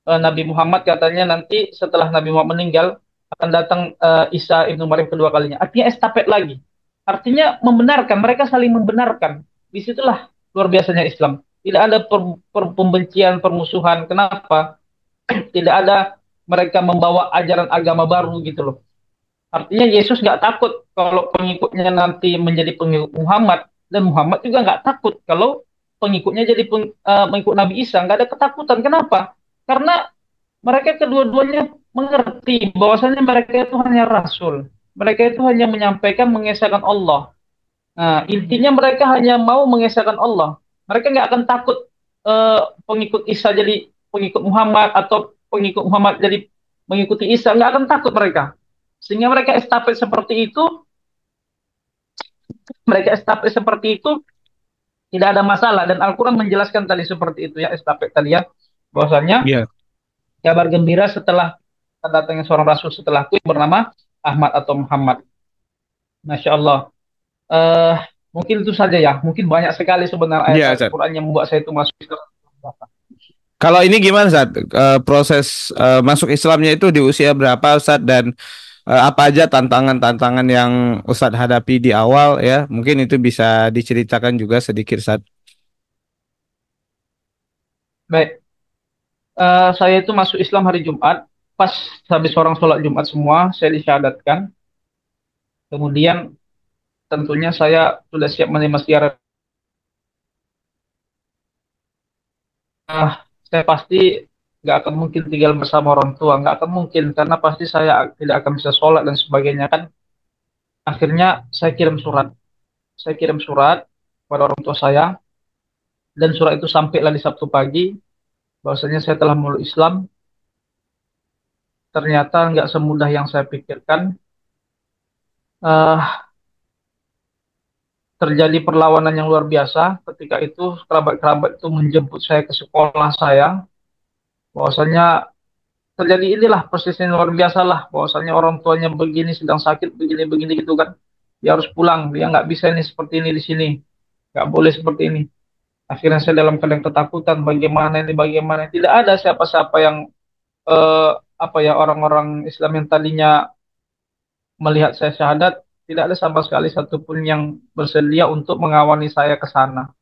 Nabi Muhammad katanya nanti setelah Nabi Muhammad meninggal akan datang Isa ibnu Maryam kedua kalinya. Artinya estafet lagi. Artinya membenarkan, mereka saling membenarkan. Disitulah luar biasanya Islam. Tidak ada pembencian, permusuhan. Kenapa? Tidak ada mereka membawa ajaran agama baru gitu loh. Artinya Yesus nggak takut kalau pengikutnya nanti menjadi pengikut Muhammad. Dan Muhammad juga nggak takut kalau pengikutnya jadi pengikut Nabi Isa. Nggak ada ketakutan. Kenapa? Karena mereka kedua-duanya mengerti bahwasanya mereka itu hanya rasul. Mereka itu hanya menyampaikan mengesahkan Allah. Nah, intinya mereka hanya mau mengesahkan Allah. Mereka nggak akan takut pengikut Isa jadi pengikut Muhammad atau pengikut Muhammad jadi mengikuti Isa. Nggak akan takut mereka. Sehingga mereka estafet seperti itu tidak ada masalah. Dan Al-Quran menjelaskan tadi seperti itu ya, estafet tadi ya. Bahwasanya Iya. kabar gembira setelah datangnya seorang rasul setelahku yang bernama Ahmad atau Muhammad. Masya Allah. Eh, Mungkin itu saja ya. Mungkin banyak sekali sebenarnya Iya, ayat Ustaz. Al-Quran yang membuat saya itu masuk Islam. Kalau ini gimana, Ustaz? Proses masuk Islamnya itu di usia berapa, Ustaz? Dan apa aja tantangan-tantangan yang Ustaz hadapi di awal ya? Mungkin itu bisa diceritakan juga sedikit, Ustaz. Baik. Saya itu masuk Islam hari Jumat. Pas habis orang sholat Jumat semua, saya disyahadatkan. Kemudian tentunya saya sudah siap menerima siaran. Saya pasti nggak akan mungkin tinggal bersama orang tua, nggak akan mungkin karena pasti saya tidak akan bisa sholat dan sebagainya kan. Akhirnya saya kirim surat kepada orang tua saya dan surat itu sampailah di Sabtu pagi bahwasanya saya telah meluk Islam. Ternyata nggak semudah yang saya pikirkan. Eh, Terjadi perlawanan yang luar biasa ketika itu kerabat-kerabat itu menjemput saya ke sekolah saya. Bahwasanya terjadi inilah persisnya luar biasa lah bahwasanya orang tuanya begini sedang sakit begini-begini gitu kan, dia harus pulang, dia nggak bisa ini seperti ini di sini, nggak boleh seperti ini. Akhirnya saya dalam keadaan ketakutan, bagaimana ini bagaimana, tidak ada siapa-siapa yang eh, apa ya, orang-orang Islam yang tadinya melihat saya syahadat, tidak ada sama sekali satupun yang bersedia untuk mengawani saya ke sana.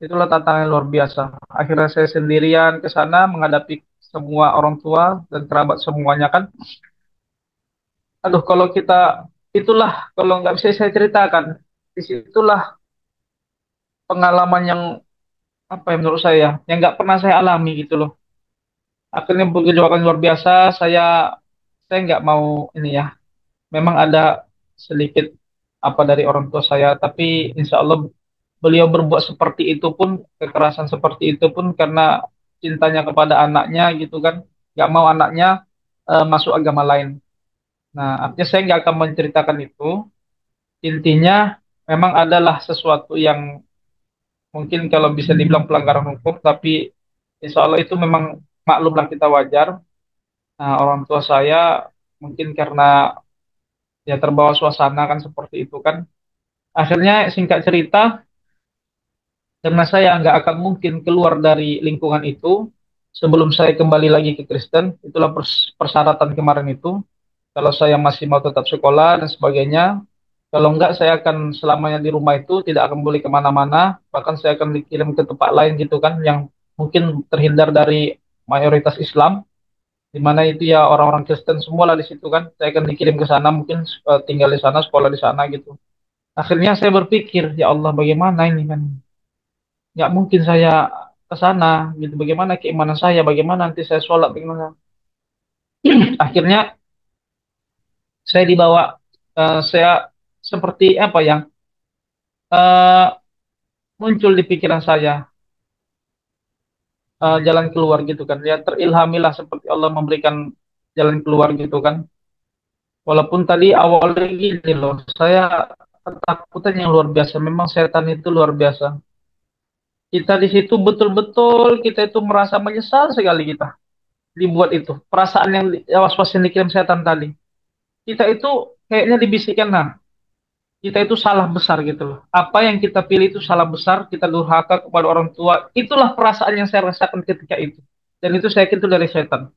Itulah tantangan yang luar biasa. Akhirnya saya sendirian ke sana menghadapi semua orang tua dan kerabat semuanya kan. Aduh, kalau kita itulah, kalau nggak bisa saya ceritakan, disitulah pengalaman yang apa ya menurut saya, yang nggak pernah saya alami gitu loh. Akhirnya perjuangan luar biasa. Saya nggak mau ini ya. Memang ada sedikit apa dari orang tua saya, tapi insya Allah beliau berbuat seperti itu pun, kekerasan seperti itu pun karena cintanya kepada anaknya gitu kan, nggak mau anaknya masuk agama lain. Nah, artinya saya nggak akan menceritakan itu. Intinya memang adalah sesuatu yang mungkin kalau bisa dibilang pelanggaran hukum, tapi insya Allah itu memang maklumlah kita wajar. Nah, orang tua saya mungkin karena ya terbawa suasana kan seperti itu kan. Akhirnya singkat cerita, karena saya nggak akan mungkin keluar dari lingkungan itu sebelum saya kembali lagi ke Kristen, itulah persyaratan kemarin itu. Kalau saya masih mau tetap sekolah dan sebagainya, kalau enggak saya akan selamanya di rumah itu, tidak akan boleh kemana-mana, bahkan saya akan dikirim ke tempat lain gitu kan, yang mungkin terhindar dari mayoritas Islam, di mana itu ya orang-orang Kristen semua lah di situ kan, saya akan dikirim ke sana, mungkin tinggal di sana, sekolah di sana gitu. Akhirnya saya berpikir, ya Allah bagaimana ini kan, nggak mungkin saya ke sana gitu, bagaimana keimanan saya, bagaimana nanti saya sholat, bagaimana. Akhirnya saya dibawa, saya seperti apa ya, eh, muncul di pikiran saya jalan keluar gitu kan, ya terilhamilah seperti Allah memberikan jalan keluar gitu kan. Walaupun tadi awalnya gini loh, saya ketakutan yang luar biasa, memang setan itu luar biasa. Kita di situ betul-betul kita itu merasa menyesal sekali, kita dibuat itu perasaan yang was-was yang dikirim setan tadi, kita itu kayaknya dibisikkan, nah kita itu salah besar gitu loh. Apa yang kita pilih itu salah besar, kita durhaka kepada orang tua. Itulah perasaan yang saya rasakan ketika itu. Dan itu saya yakin itu dari setan.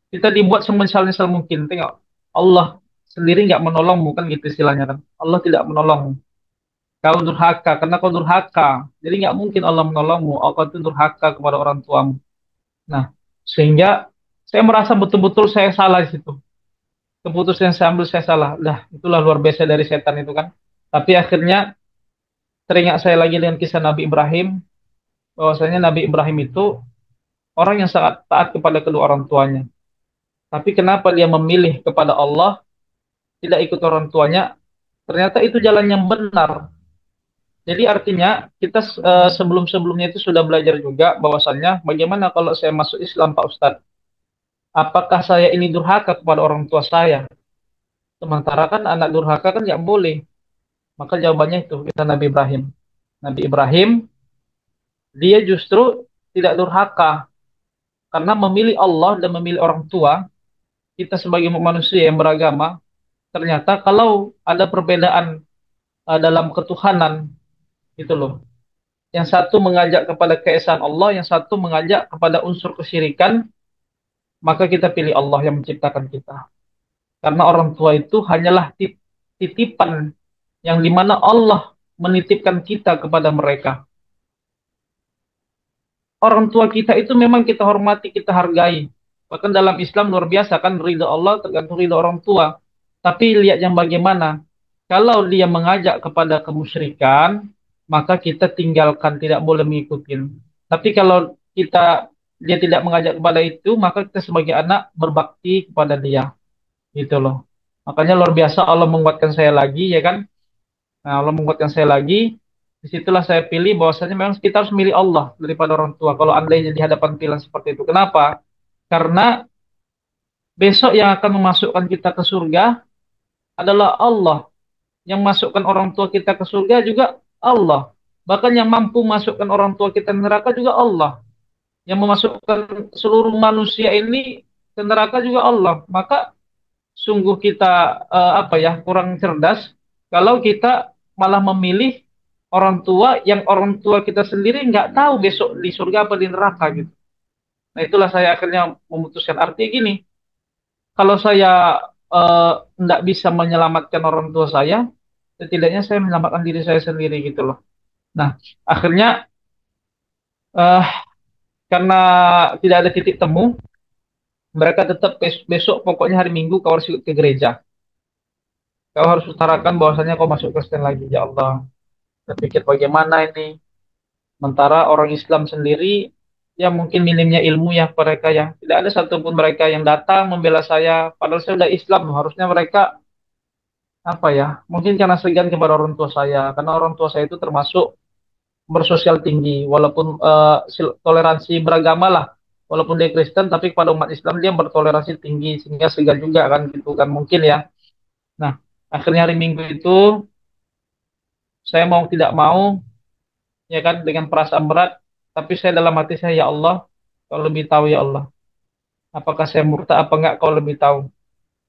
Kita dibuat semenyesal-nyesal mungkin. Tengok, Allah sendiri nggak menolongmu kan gitu istilahnya kan. Allah tidak menolongmu. Kau durhaka, karena kau durhaka. Jadi nggak mungkin Allah menolongmu. Allah itu durhaka kepada orang tuamu. Nah, sehingga saya merasa betul-betul saya salah di situ. Keputusan yang saya ambil saya salah. Lah, itulah luar biasa dari setan itu kan. Tapi akhirnya teringat saya lagi dengan kisah Nabi Ibrahim, bahwasanya Nabi Ibrahim itu orang yang sangat taat kepada kedua orang tuanya. Tapi kenapa dia memilih kepada Allah, tidak ikut orang tuanya? Ternyata itu jalan yang benar. Jadi artinya kita sebelum-sebelumnya itu sudah belajar juga bahwasannya bagaimana kalau saya masuk Islam Pak Ustadz? Apakah saya ini durhaka kepada orang tua saya? Sementara kan anak durhaka kan nggak boleh. Maka jawabannya itu kita Nabi Ibrahim. Nabi Ibrahim dia justru tidak durhaka karena memilih Allah dan memilih orang tua. Kita sebagai manusia yang beragama, ternyata kalau ada perbedaan dalam ketuhanan gitu loh. Yang satu mengajak kepada keesaan Allah, yang satu mengajak kepada unsur kesyirikan, maka kita pilih Allah yang menciptakan kita. Karena orang tua itu hanyalah titipan yang dimana Allah menitipkan kita kepada mereka. orang tua kita itu memang kita hormati, kita hargai. Bahkan dalam Islam luar biasa kan, ridho Allah tergantung ridho orang tua. Tapi lihat yang bagaimana. Kalau dia mengajak kepada kemusyrikan, maka kita tinggalkan, tidak boleh mengikuti. Tapi kalau dia tidak mengajak kepada itu, maka kita sebagai anak berbakti kepada dia, gitu loh. Makanya luar biasa Allah menguatkan saya lagi, ya kan? Nah, Allah menguatkan saya lagi. Disitulah saya pilih bahwasanya memang kita harus milih Allah daripada orang tua. Kalau andainya di hadapan pilihan seperti itu. Kenapa? Karena besok yang akan memasukkan kita ke surga adalah Allah. Yang masukkan orang tua kita ke surga juga Allah. Bahkan yang mampu masukkan orang tua kita ke neraka juga Allah. Yang memasukkan seluruh manusia ini ke neraka juga Allah. Maka sungguh kita kurang cerdas kalau kita malah memilih orang tua yang orang tua kita sendiri nggak tahu besok di surga apa di neraka gitu. Nah itulah saya akhirnya memutuskan, arti gini, kalau saya nggak bisa menyelamatkan orang tua saya, setidaknya saya menyelamatkan diri saya sendiri gitu loh. Nah akhirnya eh, karena tidak ada titik temu, mereka tetap besok pokoknya hari Minggu kau harus ikut ke gereja. Kau harus utarakan bahwasanya kau masuk Kristen lagi. Ya Allah, saya pikir bagaimana ini. Sementara orang Islam sendiri, ya mungkin minimnya ilmu ya mereka ya. Tidak ada satupun mereka yang datang membela saya. Padahal saya sudah Islam. Harusnya mereka, mungkin karena segan kepada orang tua saya. Karena orang tua saya itu termasuk bersosial tinggi. Walaupun toleransi beragama lah. Walaupun dia Kristen, tapi kepada umat Islam dia bertoleransi tinggi. Sehingga segan juga kan gitu kan mungkin ya. Nah, akhirnya hari Minggu itu saya mau tidak mau, ya kan, dengan perasaan berat, tapi saya dalam hati saya, ya Allah, kau lebih tahu ya Allah, apakah saya murtad apa enggak, kau lebih tahu.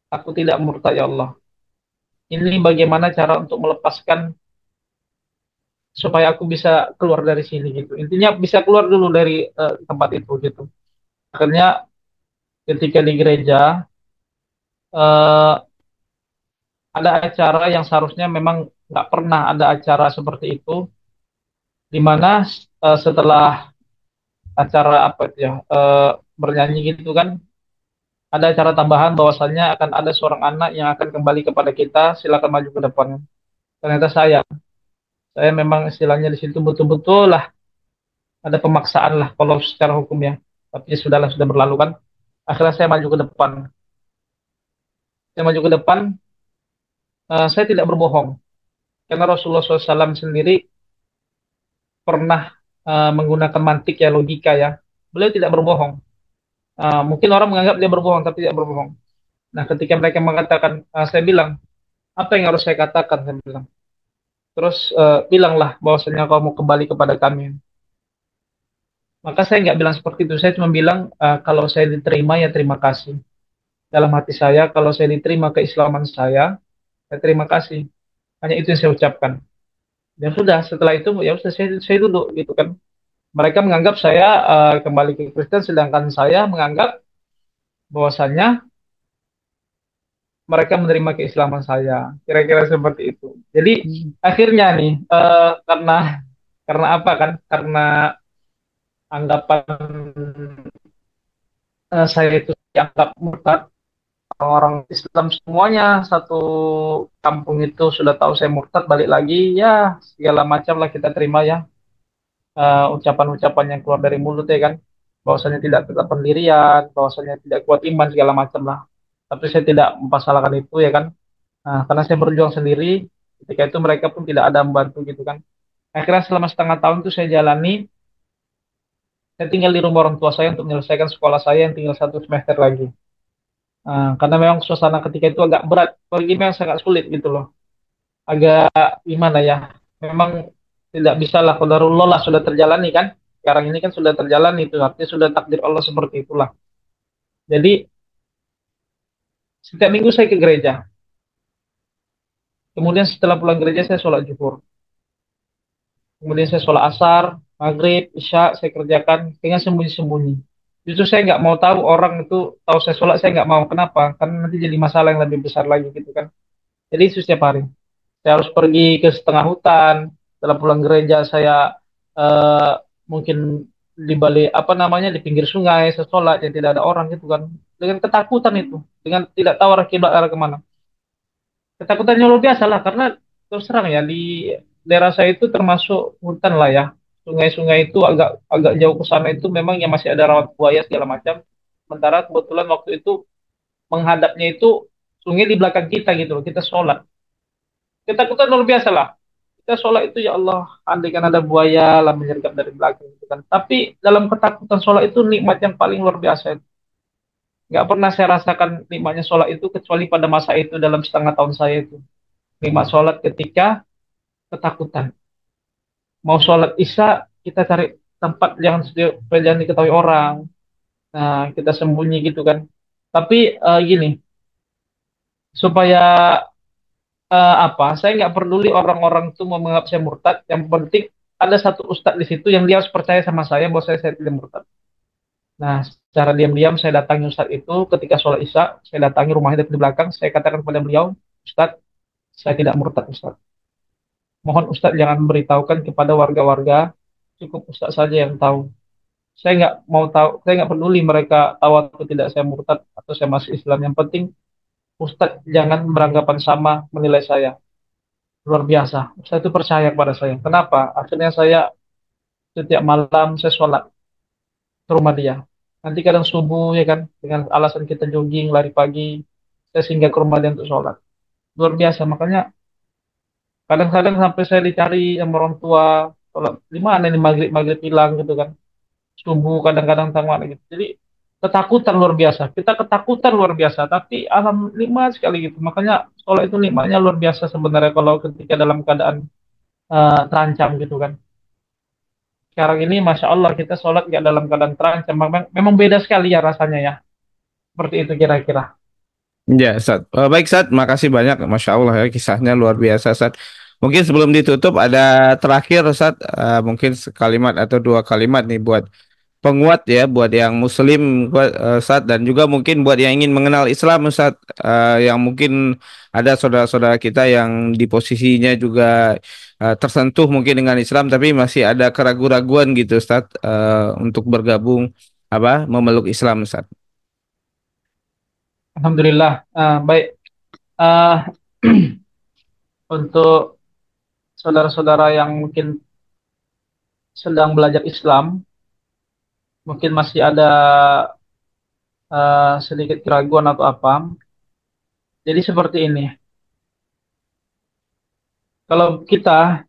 Aku tidak murtad ya Allah. Ini bagaimana cara untuk melepaskan supaya aku bisa keluar dari sini gitu. Intinya bisa keluar dulu dari tempat itu gitu. Akhirnya ketika di gereja eh, ada acara yang seharusnya memang nggak pernah ada acara seperti itu, di mana setelah acara apa itu ya, bernyanyi gitu kan, ada acara tambahan bahwasannya akan ada seorang anak yang akan kembali kepada kita, silakan maju ke depan. Ternyata saya memang istilahnya di situ betul-betul lah ada pemaksaan lah kalau secara hukum ya. Tapi ya sudahlah, sudah berlalu kan. Akhirnya saya maju ke depan. Saya maju ke depan, saya tidak berbohong. Karena Rasulullah SAW sendiri pernah menggunakan mantik ya, logika ya. Beliau tidak berbohong. Mungkin orang menganggap dia berbohong, tapi tidak berbohong. Nah, ketika mereka mengatakan, saya bilang, apa yang harus saya katakan? Saya bilang. Terus bilanglah bahwasanya kau mau kembali kepada kami. Maka saya nggak bilang seperti itu. Saya cuma bilang kalau saya diterima ya terima kasih. Dalam hati saya kalau saya diterima keislaman saya terima kasih. Hanya itu yang saya ucapkan. Dan sudah setelah itu ya sudah saya duduk gitu kan. Mereka menganggap saya kembali ke Kristen, sedangkan saya menganggap bahwasanya mereka menerima keislaman saya. Kira-kira seperti itu. Jadi akhirnya nih karena apa kan? Karena anggapan saya itu dianggap murtad, orang Islam semuanya satu kampung itu sudah tahu saya murtad, balik lagi ya segala macam lah kita terima ya, ucapan-ucapan yang keluar dari mulut ya kan, bahwasanya tidak tetap pendirian, bahwasanya tidak kuat iman segala macam lah. Tapi saya tidak mempersalahkan itu ya kan. Nah, karena saya berjuang sendiri, ketika itu mereka pun tidak ada membantu gitu kan. Akhirnya selama setengah tahun itu saya jalani. Saya tinggal di rumah orang tua saya untuk menyelesaikan sekolah saya yang tinggal 1 semester lagi. Karena memang suasana ketika itu agak berat, pergi memang sangat sulit gitu loh. Agak gimana ya, memang tidak bisa lah, qadarullah lah sudah terjalani kan. Sekarang ini kan sudah terjalani, itu artinya sudah takdir Allah seperti itulah. Jadi setiap minggu saya ke gereja. Kemudian setelah pulang gereja saya sholat zuhur. Kemudian saya sholat asar, maghrib, isya saya kerjakan dengan sembunyi-sembunyi. Justru saya nggak mau tahu orang itu tahu saya sholat, saya nggak mau. Kenapa? Karena nanti jadi masalah yang lebih besar lagi gitu kan. Jadi itu setiap hari. Saya harus pergi ke setengah hutan. Setelah pulang gereja saya mungkin di balik apa namanya di pinggir sungai, saya sholat yang tidak ada orang gitu kan, dengan ketakutan itu, dengan tidak tahu arah kiblat arah kemana. Ketakutannya luar biasa lah, karena terus terang ya di daerah saya itu termasuk hutan lah ya. Sungai-sungai itu agak agak jauh ke sana itu memang yang masih ada rawa buaya segala macam. Sementara kebetulan waktu itu menghadapnya itu sungai di belakang kita gitu loh. Kita sholat. Ketakutan luar biasa lah. Kita sholat itu ya Allah, andai kan ada buaya lah menyergap dari belakang gitu kan. Tapi dalam ketakutan sholat itu nikmat yang paling luar biasa. Nggak pernah saya rasakan nikmatnya sholat itu kecuali pada masa itu dalam setengah tahun saya itu. Nikmat sholat ketika ketakutan. Mau sholat isya, kita cari tempat yang jangan diketahui orang. Nah, kita sembunyi gitu kan. Tapi gini, supaya apa? Saya nggak peduli orang-orang itu mau menganggap saya murtad. Yang penting ada satu ustadz di situ yang dia harus percaya sama saya bahwa saya tidak murtad. Nah, secara diam-diam saya datangi ustadz itu ketika sholat isya, saya datangi rumahnya di belakang, saya katakan kepada beliau, Ustadz, saya tidak murtad, Ustadz. Mohon Ustadz jangan beritahukan kepada warga-warga, cukup Ustadz saja yang tahu. Saya nggak mau tahu, saya nggak peduli mereka tahu atau tidak saya murtad atau saya masih Islam. Yang penting Ustadz jangan beranggapan sama menilai saya. Luar biasa. Ustadz itu percaya kepada saya. Kenapa? Akhirnya saya setiap malam saya sholat ke rumah dia. Nanti kadang subuh ya kan, dengan alasan kita jogging, lari pagi, saya singgah ke rumah dia untuk sholat. Luar biasa. Makanya kadang-kadang sampai saya dicari sama orang tua, sholat di mana ini maghrib maghrib hilang gitu kan. Subuh kadang-kadang tengah gitu. Jadi ketakutan luar biasa. Kita ketakutan luar biasa, tapi alam nikmat sekali gitu. Makanya sholat itu nikmatnya luar biasa sebenarnya kalau ketika dalam keadaan terancam gitu kan. Sekarang ini Masya Allah kita sholat nggak dalam keadaan terancam. Memang beda sekali ya rasanya ya. Seperti itu kira-kira. Ya, Sat. Baik, Sat. Makasih banyak. Masya Allah ya, kisahnya luar biasa, Sat. Mungkin sebelum ditutup ada terakhir, Sat. Mungkin sekalimat atau dua kalimat nih buat penguat ya, buat yang Muslim, Sat. Dan juga mungkin buat yang ingin mengenal Islam, Sat. Yang mungkin ada saudara-saudara kita yang di posisinya juga tersentuh mungkin dengan Islam, tapi masih ada keraguan-raguan gitu, Sat. Untuk bergabung, memeluk Islam, Sat. Alhamdulillah. Baik. Eh, untuk saudara-saudara yang mungkin sedang belajar Islam, mungkin masih ada sedikit keraguan atau apa. Jadi seperti ini. Kalau kita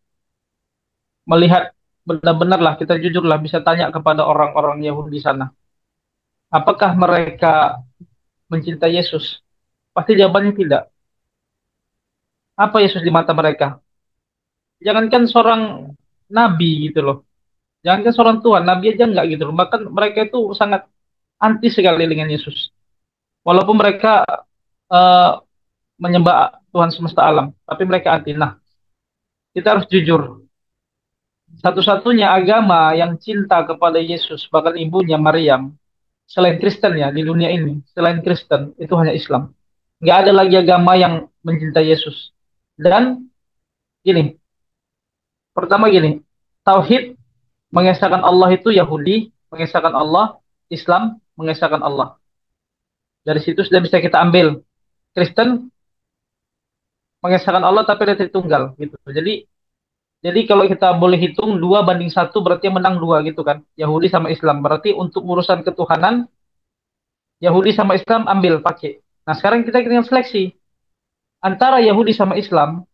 melihat benar-benar lah, kita jujurlah bisa tanya kepada orang-orang Yahudi sana. Apakah mereka mencintai Yesus? Pasti jawabannya tidak. Apa Yesus di mata mereka? Jangankan seorang nabi gitu loh. Jangankan seorang Tuhan, nabi aja enggak gitu loh. Bahkan mereka itu sangat anti sekali dengan Yesus. Walaupun mereka eh, menyembah Tuhan semesta alam, tapi mereka anti. Nah, kita harus jujur. Satu-satunya agama yang cinta kepada Yesus, bahkan ibunya Maryam, selain Kristen ya di dunia ini, selain Kristen itu hanya Islam. Nggak ada lagi agama yang mencintai Yesus. Dan gini, pertama gini, tauhid mengesahkan Allah itu Yahudi, mengesahkan Allah, Islam mengesahkan Allah. Dari situ sudah bisa kita ambil. Kristen mengesahkan Allah tapi ada Tritunggal gitu. Jadi kalau kita boleh hitung 2 banding 1 berarti yang menang 2 gitu kan. Yahudi sama Islam. Berarti untuk urusan ketuhanan Yahudi sama Islam ambil pakai. Nah sekarang kita tinggal seleksi. Antara Yahudi sama Islam,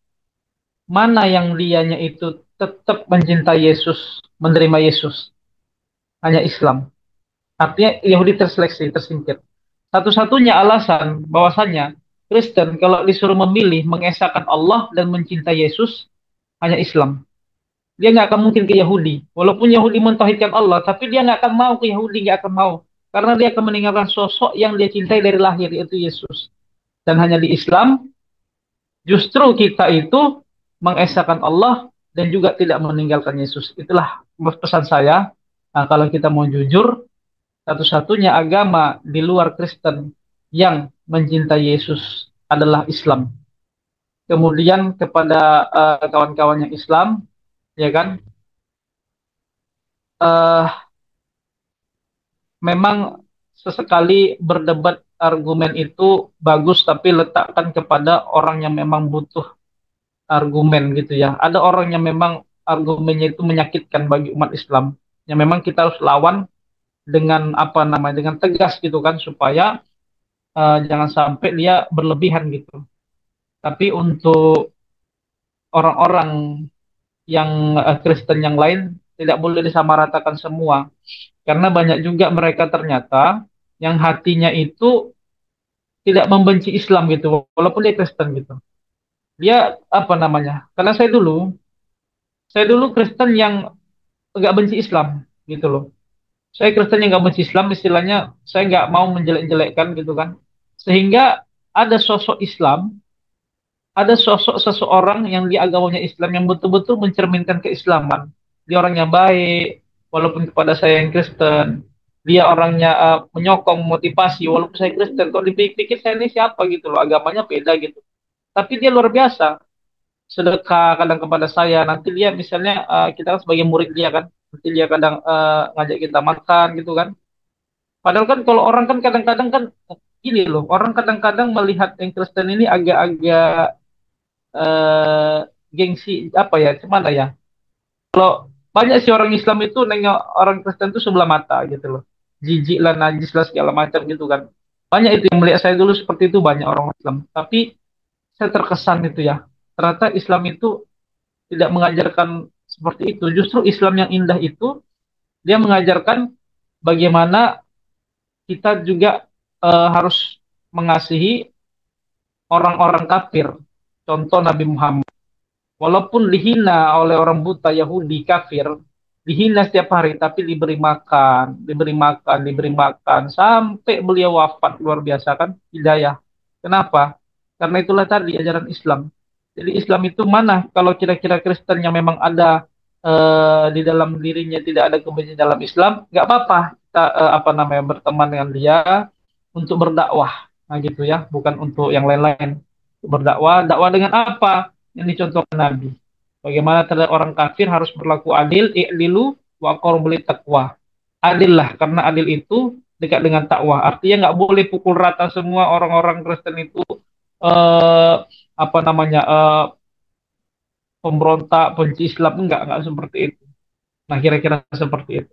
mana yang dianya itu tetap mencintai Yesus, menerima Yesus. Hanya Islam. Artinya Yahudi terseleksi, tersingkir. Satu-satunya alasan bahwasannya Kristen kalau disuruh memilih mengesahkan Allah dan mencintai Yesus, hanya Islam. Dia nggak akan mungkin ke Yahudi. Walaupun Yahudi mentauhidkan Allah, tapi dia nggak akan mau ke Yahudi, nggak akan mau. Karena dia akan meninggalkan sosok yang dia cintai dari lahir, yaitu Yesus. Dan hanya di Islam, justru kita itu mengesahkan Allah dan juga tidak meninggalkan Yesus. Itulah pesan saya. Nah, kalau kita mau jujur, satu-satunya agama di luar Kristen yang mencintai Yesus adalah Islam. Kemudian kepada kawan-kawan yang Islam, ya kan, uh, memang sesekali berdebat argumen itu bagus, tapi letakkan kepada orang yang memang butuh argumen gitu ya. Ada orang yang memang argumennya itu menyakitkan bagi umat Islam, yang memang kita harus lawan dengan apa namanya, dengan tegas gitu kan, supaya jangan sampai dia berlebihan gitu. Tapi untuk orang-orang yang Kristen yang lain tidak boleh disamaratakan semua, karena banyak juga mereka ternyata yang hatinya itu tidak membenci Islam gitu, walaupun dia Kristen gitu. Dia apa namanya? Karena saya dulu Kristen yang nggak benci Islam gitu loh. Saya Kristen yang nggak benci Islam, istilahnya saya nggak mau menjelek-jelekkan gitu kan. Sehingga ada sosok Islam, ada sosok seseorang yang di agamanya Islam yang betul-betul mencerminkan keislaman. Dia orangnya baik, walaupun kepada saya yang Kristen. Dia orangnya menyokong, motivasi, walaupun saya Kristen. Kalau dipikir-pikir saya ini siapa gitu loh, agamanya beda gitu. Tapi dia luar biasa. Sedekah kadang kepada saya. Nanti dia misalnya kita kan sebagai murid dia kan. Nanti dia kadang ngajak kita makan gitu kan. Padahal kan kalau orang kan kadang-kadang kan gini loh. Orang kadang-kadang melihat yang Kristen ini agak-agak eh, gengsi apa ya, gimana ya, banyak sih orang Islam itu nengok orang Kristen itu sebelah mata gitu loh, jijik lah, najis lah, segala macam gitu kan. Banyak itu yang melihat saya dulu seperti itu, banyak orang Islam. Tapi saya terkesan itu ya, ternyata Islam itu tidak mengajarkan seperti itu. Justru Islam yang indah itu dia mengajarkan bagaimana kita juga harus mengasihi orang-orang kafir, contoh Nabi Muhammad. Walaupun dihina oleh orang buta Yahudi kafir, dihina setiap hari, tapi diberi makan, diberi makan, diberi makan, sampai beliau wafat. Luar biasa kan, hidayah. Kenapa? Karena itulah tadi ajaran Islam. Jadi Islam itu mana? Kalau kira-kira Kristen yang memang ada di dalam dirinya tidak ada kebencian dalam Islam, nggak apa-apa kita apa namanya berteman dengan dia untuk berdakwah. Nah gitu ya, bukan untuk yang lain-lain. Berdakwah, dakwah dengan apa? Yang dicontohkan Nabi. Bagaimana terhadap orang kafir harus berlaku adil, i'dilu wa aqrabu taqwa. Adil lah, karena adil itu dekat dengan takwa. Artinya nggak boleh pukul rata semua orang-orang Kristen itu eh, apa namanya pemberontak, benci Islam, enggak seperti itu. Nah, kira-kira seperti itu.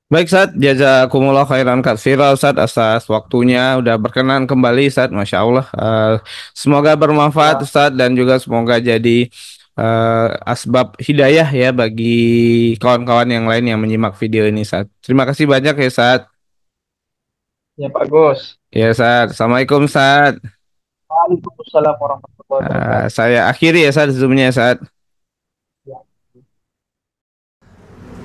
Baik, Ustaz, jazakumullah khairan katsira, Ustaz, atas waktunya udah berkenan kembali, Ustaz. Masya Allah. Semoga bermanfaat, Ya, Ustaz, dan juga semoga jadi asbab hidayah ya bagi kawan-kawan yang lain yang menyimak video ini, Ustaz. Terima kasih banyak ya, Ustaz. ya Pak Gus. Ya, Ustaz. Assalamualaikum, Ustaz. Waalaikumsalam warahmatullahi wabarakatuh. Saya akhiri ya, Ustaz, zoomnya, Ustaz. Ya.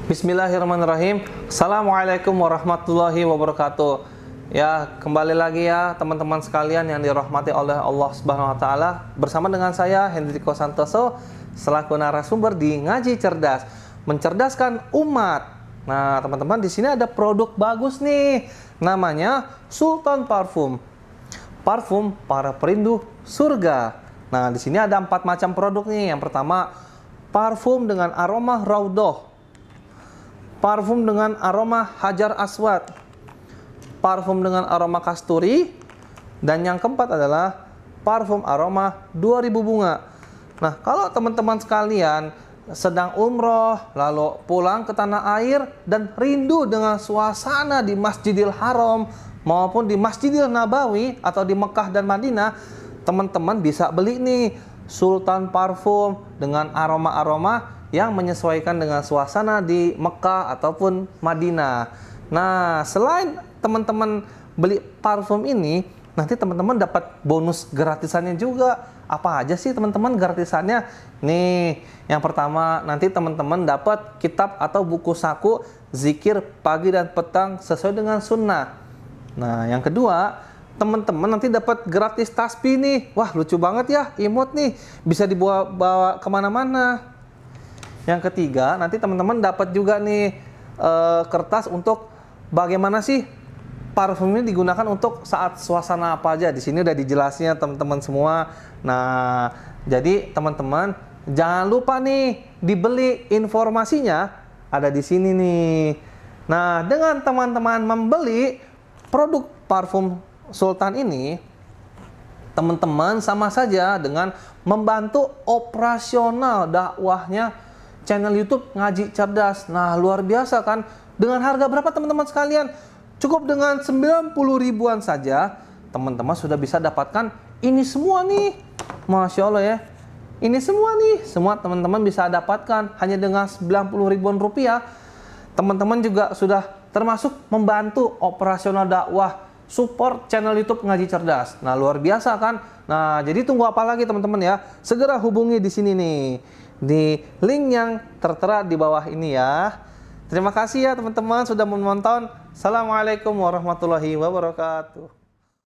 Bismillahirrahmanirrahim. Assalamualaikum warahmatullahi wabarakatuh. Ya, kembali lagi ya teman-teman sekalian yang dirahmati oleh Allah Subhanahu wa taala. Bersama dengan saya Hendriko Santoso selaku narasumber di Ngaji Cerdas, mencerdaskan umat. Nah, teman-teman, di sini ada produk bagus nih. Namanya Sultan Parfum. Parfum para perindu surga. Nah, di sini ada 4 macam produk nih. Yang pertama, parfum dengan aroma Raudhah. Parfum dengan aroma Hajar Aswad, parfum dengan aroma kasturi, dan yang keempat adalah parfum aroma 2000 bunga. Nah, kalau teman-teman sekalian sedang umroh, lalu pulang ke tanah air dan rindu dengan suasana di Masjidil Haram maupun di Masjidil Nabawi atau di Mekah dan Madinah, teman-teman bisa beli nih Sultan Parfum dengan aroma-aroma yang menyesuaikan dengan suasana di Mekah ataupun Madinah. Nah, selain teman-teman beli parfum ini, nanti teman-teman dapat bonus gratisannya juga. Apa aja sih teman-teman gratisannya? Nih, yang pertama nanti teman-teman dapat kitab atau buku saku zikir pagi dan petang sesuai dengan sunnah. Nah, yang kedua, teman-teman nanti dapat gratis tasbih nih. Wah, lucu banget ya, imut nih. Bisa dibawa kemana-mana. Yang ketiga, nanti teman-teman dapat juga nih kertas untuk bagaimana sih parfum ini digunakan untuk saat suasana apa aja. Di sini udah dijelasnya teman-teman semua. Nah, jadi teman-teman jangan lupa nih dibeli, informasinya ada di sini nih. Nah, dengan teman-teman membeli produk parfum Sultan ini, teman-teman sama saja dengan membantu operasional dakwahnya channel YouTube Ngaji Cerdas. Nah, luar biasa kan? Dengan harga berapa teman-teman sekalian? Cukup dengan 90 ribuan saja, teman-teman sudah bisa dapatkan ini semua nih. Masya Allah ya. Ini semua nih, semua teman-teman bisa dapatkan hanya dengan 90 ribuan rupiah. Teman-teman juga sudah termasuk membantu operasional dakwah, support channel YouTube Ngaji Cerdas. Nah, luar biasa kan? Nah, jadi tunggu apa lagi teman-teman ya? Segera hubungi di sini nih, di link yang tertera di bawah ini ya. Terima kasih ya teman-teman sudah menonton. Assalamualaikum warahmatullahi wabarakatuh.